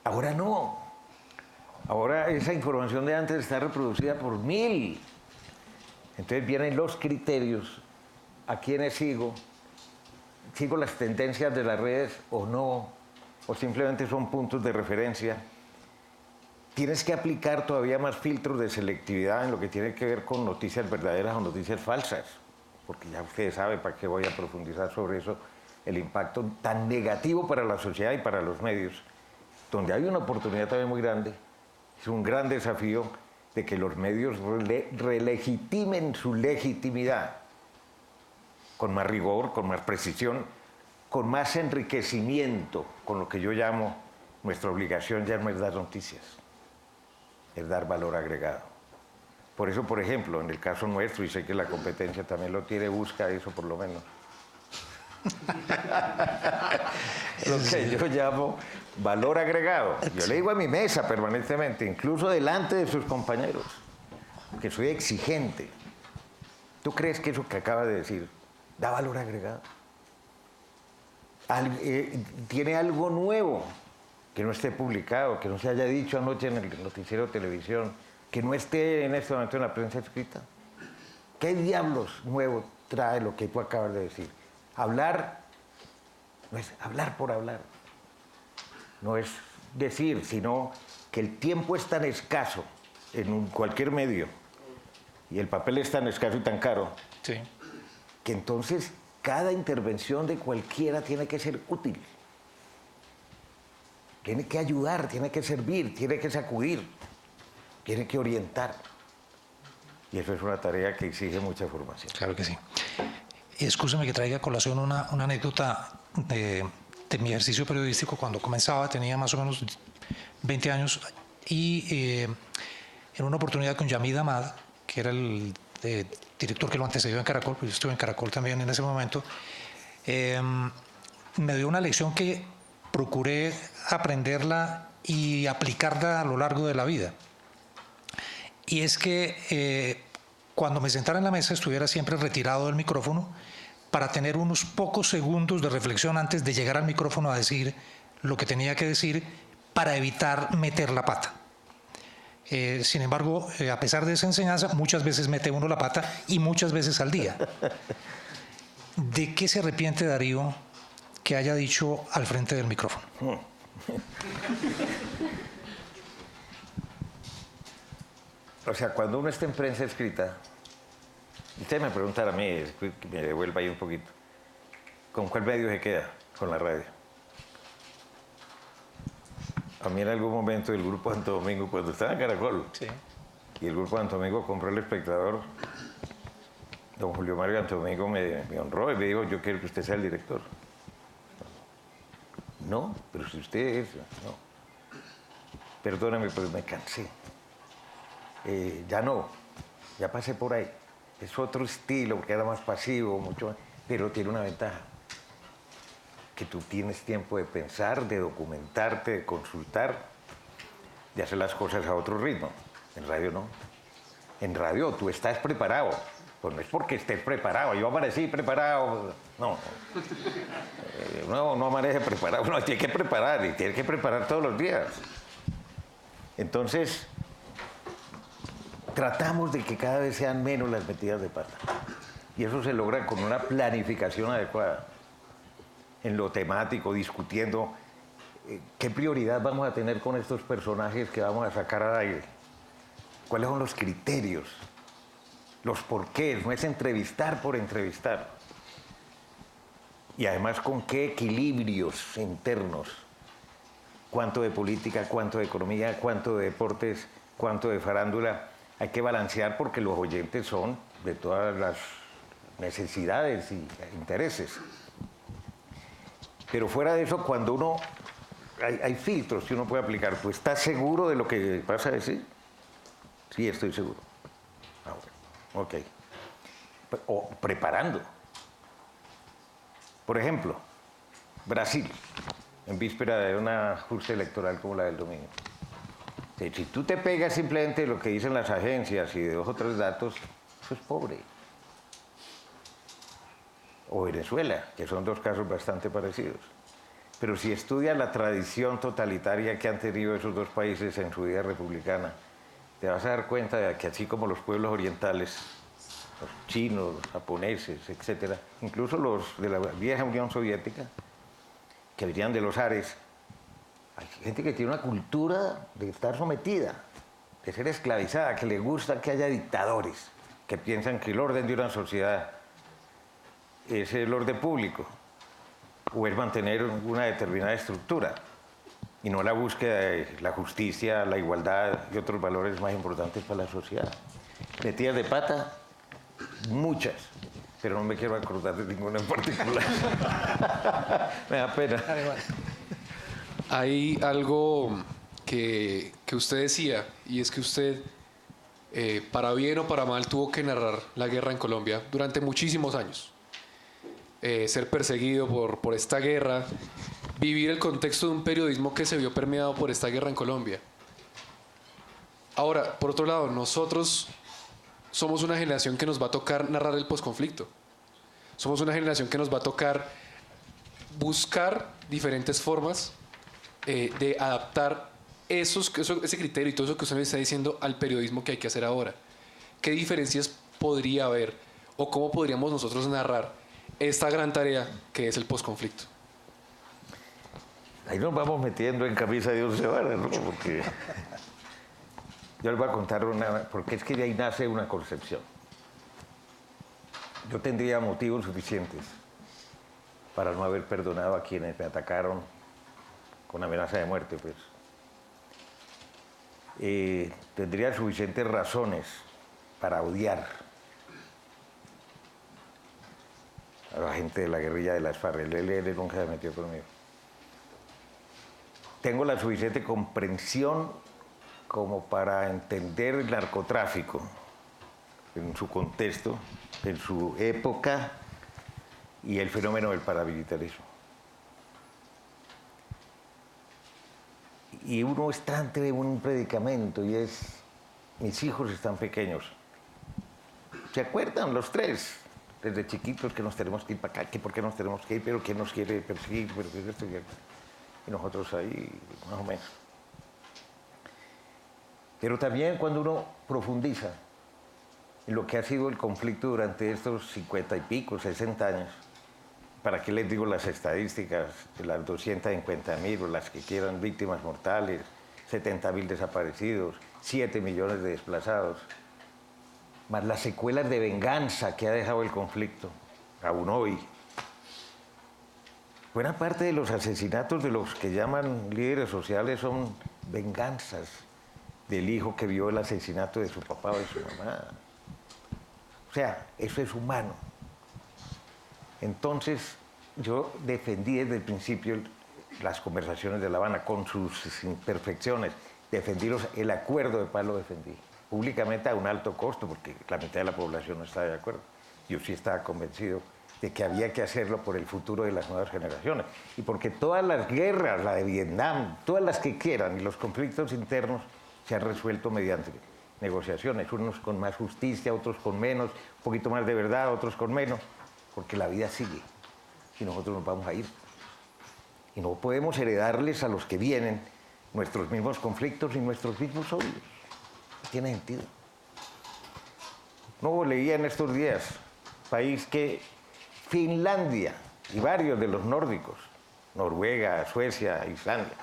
Ahora no. Ahora esa información de antes está reproducida por 1000. Entonces vienen los criterios, a quiénes sigo las tendencias de las redes o no, o simplemente son puntos de referencia. Tienes que aplicar todavía más filtros de selectividad en lo que tiene que ver con noticias verdaderas o noticias falsas, porque ya ustedes saben, para qué voy a profundizar sobre eso, el impacto tan negativo para la sociedad y para los medios, donde hay una oportunidad también muy grande. Es un gran desafío de que los medios relegitimen su legitimidad con más rigor, con más precisión, con más enriquecimiento, con lo que yo llamo nuestra obligación ya no es dar noticias, es dar valor agregado. Por eso, por ejemplo, en el caso nuestro, y sé que la competencia también lo tiene, busca eso por lo menos. Lo que yo llamo valor agregado. Yo le digo a mi mesa permanentemente, incluso delante de sus compañeros, que soy exigente. ¿Tú crees que eso que acaba de decir da valor agregado? Tiene algo nuevo que no esté publicado, que no se haya dicho anoche en el noticiero de televisión, que no esté en este momento en la prensa escrita. ¿Qué diablos nuevo trae lo que tú acabas de decir? Hablar no es hablar por hablar, no es decir, sino que el tiempo es tan escaso en cualquier medio y el papel es tan escaso y tan caro, Sí. que entonces cada intervención de cualquiera tiene que ser útil, tiene que ayudar, tiene que servir, tiene que sacudir, tiene que orientar. Y eso es una tarea que exige mucha formación. Claro que sí. Excúseme que traiga a colación una anécdota de mi ejercicio periodístico. Cuando comenzaba, tenía más o menos 20 años, y en una oportunidad con Yamid Ahmad, que era el director que lo antecedió en Caracol, pues yo estuve en Caracol también en ese momento, me dio una lección que procuré aprenderla y aplicarla a lo largo de la vida. Y es que cuando me sentara en la mesa estuviera siempre retirado del micrófono para tener unos pocos segundos de reflexión antes de llegar al micrófono a decir lo que tenía que decir, para evitar meter la pata. Sin embargo, a pesar de esa enseñanza, muchas veces mete uno la pata y muchas veces al día. ¿De qué se arrepiente Darío que haya dicho al frente del micrófono? O sea, cuando uno está en prensa escrita, usted me preguntará a mí, que me devuelva ahí un poquito, ¿con cuál medio se queda? Con la radio. A mí en algún momento el Grupo Santo Domingo, cuando estaba en Caracol, Sí. y el Grupo Santo Domingo compró El Espectador, don Julio Mario Santo Domingo me honró y me dijo, yo quiero que usted sea el director. No, pero si usted es... No. Perdóname, pero me cansé. Ya no, ya pasé por ahí. Es otro estilo, porque era más pasivo, mucho más, pero tiene una ventaja. Que tú tienes tiempo de pensar, de documentarte, de consultar, de hacer las cosas a otro ritmo. En radio no. En radio tú estás preparado. Pues no es porque estés preparado. Yo amanecí preparado. No. No amanece preparado. No, tiene que preparar y tiene que preparar todos los días. Entonces, tratamos de que cada vez sean menos las metidas de pata. Y eso se logra con una planificación adecuada. En lo temático, discutiendo qué prioridad vamos a tener con estos personajes que vamos a sacar al aire. ¿Cuáles son los criterios? Los porqués. No es entrevistar por entrevistar. Y además con qué equilibrios internos. Cuánto de política, cuánto de economía, cuánto de deportes, cuánto de farándula. Hay que balancear porque los oyentes son de todas las necesidades y intereses. Pero fuera de eso, cuando uno... Hay filtros que uno puede aplicar. ¿Tú estás seguro de lo que vas a decir? Sí, estoy seguro. Ah, bueno. Ok. O preparando. Por ejemplo, Brasil, en víspera de una justa electoral como la del domingo. Si tú te pegas simplemente de lo que dicen las agencias y de 2 o 3 datos, eso es pobre. O Venezuela, que son 2 casos bastante parecidos. Pero si estudias la tradición totalitaria que han tenido esos 2 países en su vida republicana, te vas a dar cuenta de que así como los pueblos orientales, los chinos, los japoneses, etcétera, incluso los de la vieja Unión Soviética, que venían de los Ares, hay gente que tiene una cultura de estar sometida, de ser esclavizada, que le gusta que haya dictadores, que piensan que el orden de una sociedad es el orden público o es mantener una determinada estructura y no la búsqueda de la justicia, la igualdad y otros valores más importantes para la sociedad. Metidas de pata, muchas, pero no me quiero acordar de ninguna en particular. Me da pena. Hay algo que usted decía, y es que usted, para bien o para mal, tuvo que narrar la guerra en Colombia durante muchísimos años. Ser perseguido por esta guerra, vivir el contexto de un periodismo que se vio permeado por esta guerra en Colombia. Ahora, por otro lado, nosotros somos una generación que nos va a tocar narrar el posconflicto. Somos una generación que nos va a tocar buscar diferentes formas de adaptar ese criterio y todo eso que usted me está diciendo al periodismo que hay que hacer ahora. ¿Qué diferencias podría haber o cómo podríamos nosotros narrar esta gran tarea que es el posconflicto? Ahí nos vamos metiendo en camisa de 11 varas, ¿no? Porque yo les voy a contar porque es que de ahí nace una concepción. Yo tendría motivos suficientes para no haber perdonado a quienes me atacaron con amenaza de muerte, pues. Tendría suficientes razones para odiar a la gente de la guerrilla de las FARC. El ELN nunca se metió conmigo. Tengo la suficiente comprensión como para entender el narcotráfico en su contexto, en su época y el fenómeno del paramilitarismo. Y uno está ante un predicamento y es, mis hijos están pequeños. ¿Se acuerdan los 3? Desde chiquitos que nos tenemos que ir para acá, que por qué nos tenemos que ir, pero quién nos quiere perseguir, pero que esto y aquello. Y nosotros ahí, más o menos. Pero también cuando uno profundiza en lo que ha sido el conflicto durante estos 50 y pico, 60 años, ¿para qué les digo las estadísticas de las 250.000 o las que quieran víctimas mortales, 70.000 desaparecidos, 7 millones de desplazados, más las secuelas de venganza que ha dejado el conflicto, aún hoy? Buena parte de los asesinatos de los que llaman líderes sociales son venganzas del hijo que vio el asesinato de su papá o de su mamá. O sea, eso es humano. Entonces, yo defendí desde el principio las conversaciones de La Habana con sus imperfecciones. El acuerdo de paz lo defendí. Públicamente a un alto costo, porque la mitad de la población no estaba de acuerdo. Yo sí estaba convencido de que había que hacerlo por el futuro de las nuevas generaciones. Y porque todas las guerras, la de Vietnam, todas las que quieran, y los conflictos internos se han resuelto mediante negociaciones, unos con más justicia, otros con menos, un poquito más de verdad, otros con menos, porque la vida sigue y nosotros nos vamos a ir. Y no podemos heredarles a los que vienen nuestros mismos conflictos y nuestros mismos odios. No tiene sentido. No leía en estos días, país que Finlandia y varios de los nórdicos, Noruega, Suecia, Islandia,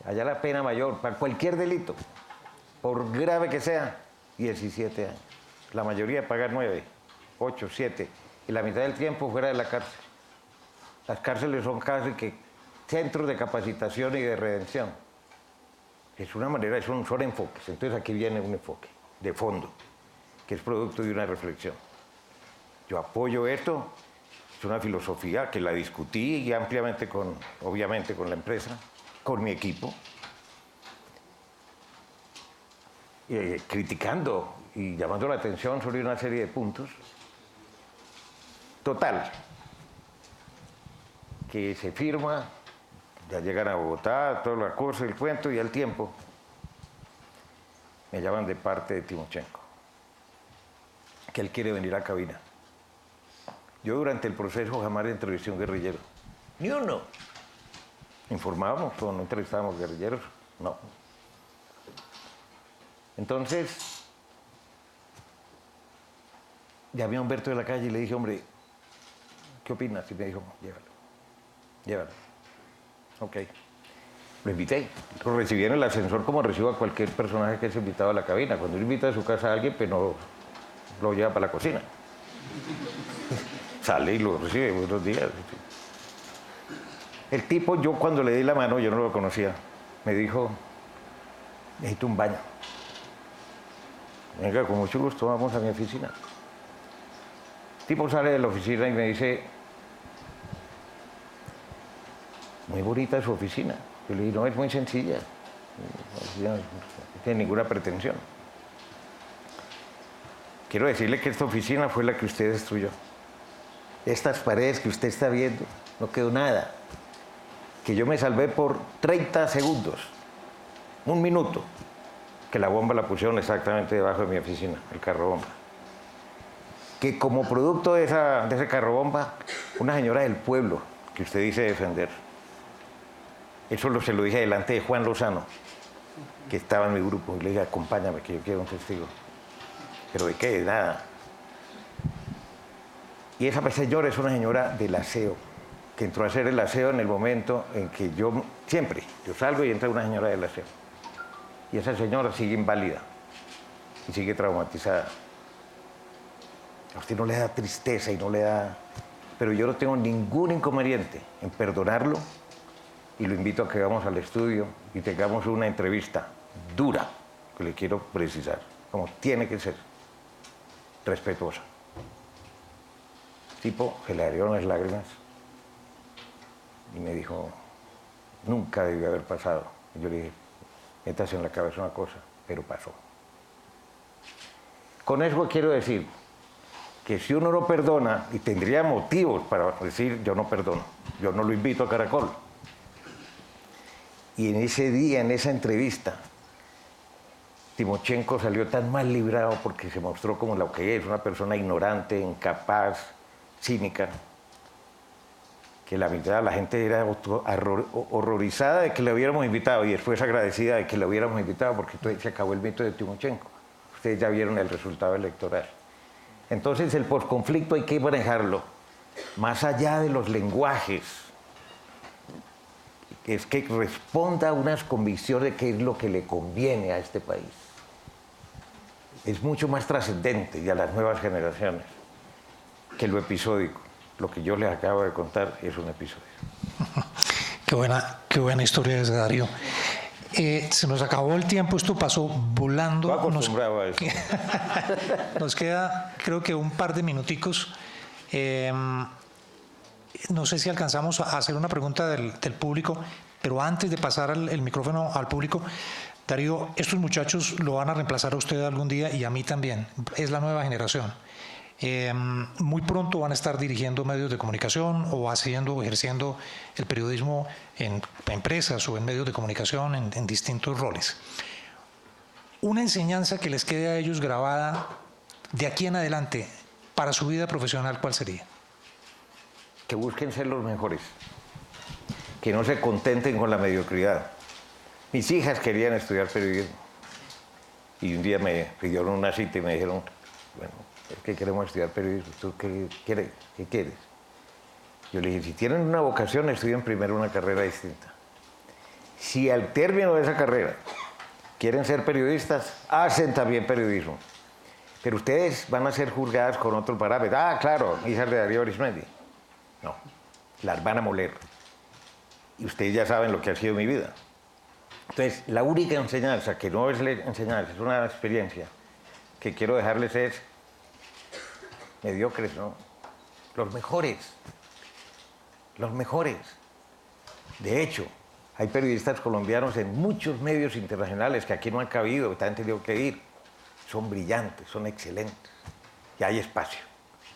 allá la pena mayor para cualquier delito, por grave que sea, 17 años. La mayoría paga 9, 8, 7, y la mitad del tiempo fuera de la cárcel. Las cárceles son casi que centros de capacitación y de redención. Es una manera, son enfoques. Entonces aquí viene un enfoque de fondo, que es producto de una reflexión. Yo apoyo esto, es una filosofía que la discutí ampliamente obviamente con la empresa, con mi equipo, criticando y llamando la atención sobre una serie de puntos. Total, que se firma ya llegan a Bogotá, todo el curso, el cuento, y al tiempo me llaman de parte de Timochenko, que él quiere venir a cabina. Yo durante el proceso jamás entrevisté a un guerrillero, ni uno. ¿Informábamos o no entrevistábamos guerrilleros? No. Entonces, llamé a Humberto de la Calle y le dije, hombre, ¿qué opinas? Y me dijo, llévalo. Ok. Lo invité. Lo recibí en el ascensor como recibo a cualquier personaje que es invitado a la cabina. Cuando uno invita a su casa a alguien, pues no lo lleva para la cocina. Sale y lo recibe, buenos días. El tipo, yo cuando le di la mano, yo no lo conocía, me dijo, necesito un baño. Venga, con mucho gusto, vamos a mi oficina. El tipo sale de la oficina y me dice, muy bonita su oficina. Yo le dije, no, es muy sencilla, no tiene ninguna pretensión. Quiero decirle que esta oficina fue la que usted destruyó. Estas paredes que usted está viendo, no quedó nada. Que yo me salvé por 30 segundos, un minuto, que la bomba la pusieron exactamente debajo de mi oficina, el carro bomba. Que como producto de ese carro bomba, una señora del pueblo que usted dice defender, eso se lo dije delante de Juan Lozano, que estaba en mi grupo, y le dije, acompáñame, que yo quiero un testigo. ¿Pero de qué? De nada. Y esa señora es una señora del aseo, que entró a hacer el aseo en el momento en que yo salgo y entra una señora del aseo. Y esa señora sigue inválida y sigue traumatizada. A usted no le da tristeza y no le da... Pero yo no tengo ningún inconveniente en perdonarlo y lo invito a que vamos al estudio y tengamos una entrevista dura, que le quiero precisar, como tiene que ser, respetuosa. El tipo se le abrieron las lágrimas y me dijo, nunca debió haber pasado. Y yo le dije, métase en la cabeza una cosa, pero pasó. Con eso quiero decir que si uno no perdona, y tendría motivos para decir, yo no perdono, yo no lo invito a Caracol. Y en ese día, en esa entrevista, Timochenko salió tan mal librado porque se mostró como lo que es, una persona ignorante, incapaz, cínica, que la mitad de la gente era horrorizada de que le hubiéramos invitado y después agradecida de que le hubiéramos invitado porque entonces se acabó el mito de Timochenko. Ustedes ya vieron el resultado electoral. Entonces el posconflicto hay que manejarlo más allá de los lenguajes, es que responda a unas convicciones de qué es lo que le conviene a este país. Es mucho más trascendente y a las nuevas generaciones que lo episódico. Lo que yo les acabo de contar es un episodio. Qué buena historia es, Darío. Se nos acabó el tiempo, esto pasó volando. Estoy acostumbrado a eso. Nos queda, creo que un par de minuticos. No sé si alcanzamos a hacer una pregunta del público, pero antes de pasar el micrófono al público, Darío, estos muchachos lo van a reemplazar a usted algún día y a mí también. Es la nueva generación. Muy pronto van a estar dirigiendo medios de comunicación o ejerciendo el periodismo en empresas o en medios de comunicación en distintos roles. Una enseñanza que les quede a ellos grabada de aquí en adelante para su vida profesional, ¿cuál sería? Que busquen ser los mejores, que no se contenten con la mediocridad. Mis hijas querían estudiar periodismo y un día me pidieron una cita y me dijeron, bueno, es que queremos estudiar periodismo, ¿tú qué quieres? Yo le dije, si tienen una vocación, estudien primero una carrera distinta. Si al término de esa carrera quieren ser periodistas, hacen también periodismo. Pero ustedes van a ser juzgadas con otros parámetros. Ah, claro, hijas de Darío Arismendi. No, las van a moler. Y ustedes ya saben lo que ha sido mi vida. Entonces, la única enseñanza, que no es enseñanza, es una experiencia, que quiero dejarles es mediocres, ¿no? Los mejores. Los mejores. De hecho, hay periodistas colombianos en muchos medios internacionales que aquí no han cabido, que han tenido que ir. Son brillantes, son excelentes. Y hay espacio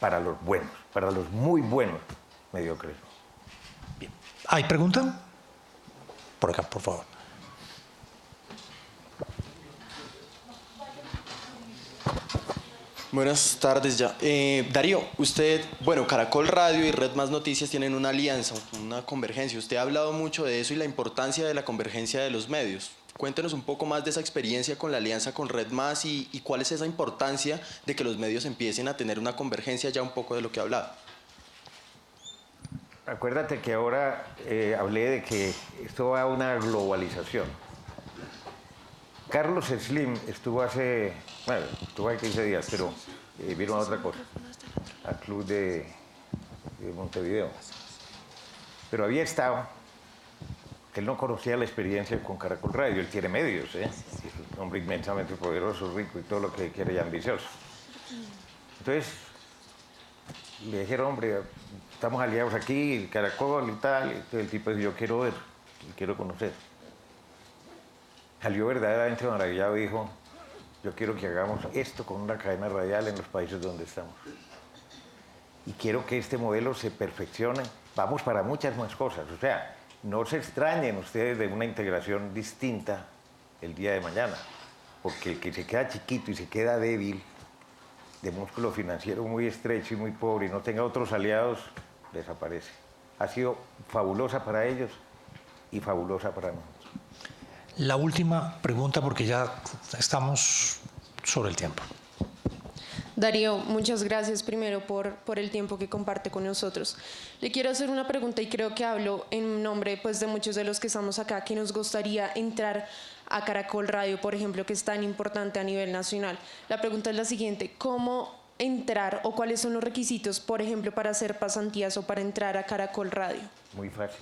para los buenos, para los muy buenos mediocres. Bien. ¿Hay pregunta? por acá, por favor. Buenas tardes ya. Darío, usted, bueno, Caracol Radio y Red Más Noticias tienen una alianza, una convergencia. Usted ha hablado mucho de eso y la importancia de la convergencia de los medios. Cuéntenos un poco más de esa experiencia con la alianza con Red Más y cuál es esa importancia de que los medios empiecen a tener una convergencia, ya un poco de lo que ha hablado. Acuérdate que ahora hablé de que esto va a una globalización. Carlos Slim estuvo hace 15 días, pero vino a otra cosa, al club de Montevideo. Pero había estado, que él no conocía la experiencia con Caracol Radio, él tiene medios, es un hombre inmensamente poderoso, rico y todo lo que quiere y ambicioso. Entonces, le dijeron, hombre, estamos aliados aquí, Caracol y tal, y el tipo dijo, yo quiero ver, quiero conocer. Salió verdaderamente maravillado y dijo, yo quiero que hagamos esto con una cadena radial en los países donde estamos. Y quiero que este modelo se perfeccione. Vamos para muchas más cosas. O sea, no se extrañen ustedes de una integración distinta el día de mañana. Porque el que se queda chiquito y se queda débil, de músculo financiero muy estrecho y muy pobre, y no tenga otros aliados, desaparece. Ha sido fabulosa para ellos y fabulosa para nosotros. La última pregunta, porque ya estamos sobre el tiempo. Darío, muchas gracias primero por el tiempo que comparte con nosotros. Le quiero hacer una pregunta y creo que hablo en nombre pues, de muchos de los que estamos acá, que nos gustaría entrar a Caracol Radio, por ejemplo, que es tan importante a nivel nacional. La pregunta es la siguiente: ¿cómo entrar o cuáles son los requisitos, por ejemplo, para hacer pasantías o para entrar a Caracol Radio? Muy fácil.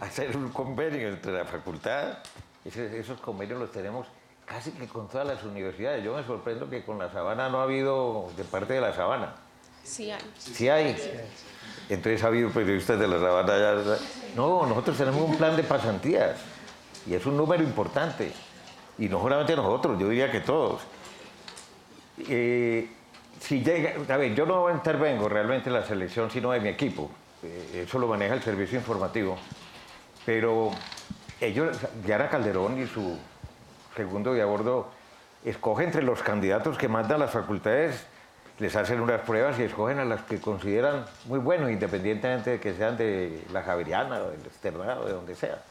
Hacer un convenio entre la facultad, esos convenios los tenemos casi que con todas las universidades. Yo me sorprendo que con la Sabana no ha habido, de parte de la Sabana. Sí hay. Sí hay. Entonces ha habido periodistas de la Sabana. Ya. No, nosotros tenemos un plan de pasantías y es un número importante. Y no solamente nosotros, yo diría que todos. Si llega, a ver, yo no intervengo realmente en la selección, sino de mi equipo. Eso lo maneja el servicio informativo. Pero ellos, Diana Calderón y su segundo de a bordo, escogen entre los candidatos que mandan las facultades, les hacen unas pruebas y escogen a las que consideran muy buenos, independientemente de que sean de la Javeriana o del Externado, o de donde sea.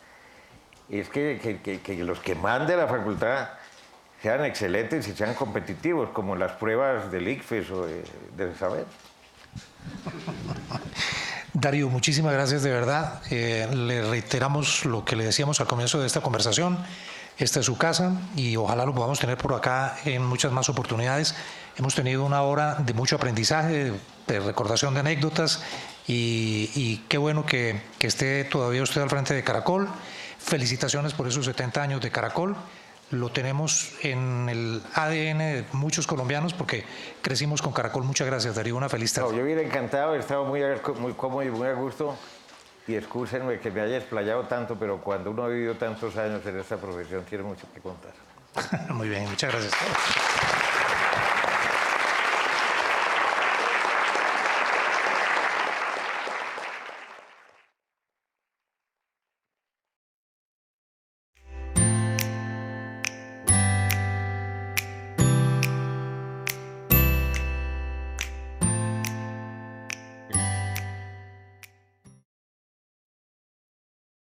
Es que los que mande la facultad sean excelentes y sean competitivos, como en las pruebas del ICFES o del saber. Darío, muchísimas gracias de verdad. Le reiteramos lo que le decíamos al comienzo de esta conversación. Esta es su casa y ojalá lo podamos tener por acá en muchas más oportunidades. Hemos tenido una hora de mucho aprendizaje, de recordación de anécdotas y qué bueno que esté todavía usted al frente de Caracol. Felicitaciones por esos 70 años de Caracol. Lo tenemos en el ADN de muchos colombianos porque crecimos con Caracol. Muchas gracias, Darío. Una feliz tarde. No, yo hubiera encantado, he estado muy cómodo y muy a gusto. Y excúsenme que me haya explayado tanto, pero cuando uno ha vivido tantos años en esta profesión, tiene mucho que contar. Muy bien, muchas gracias.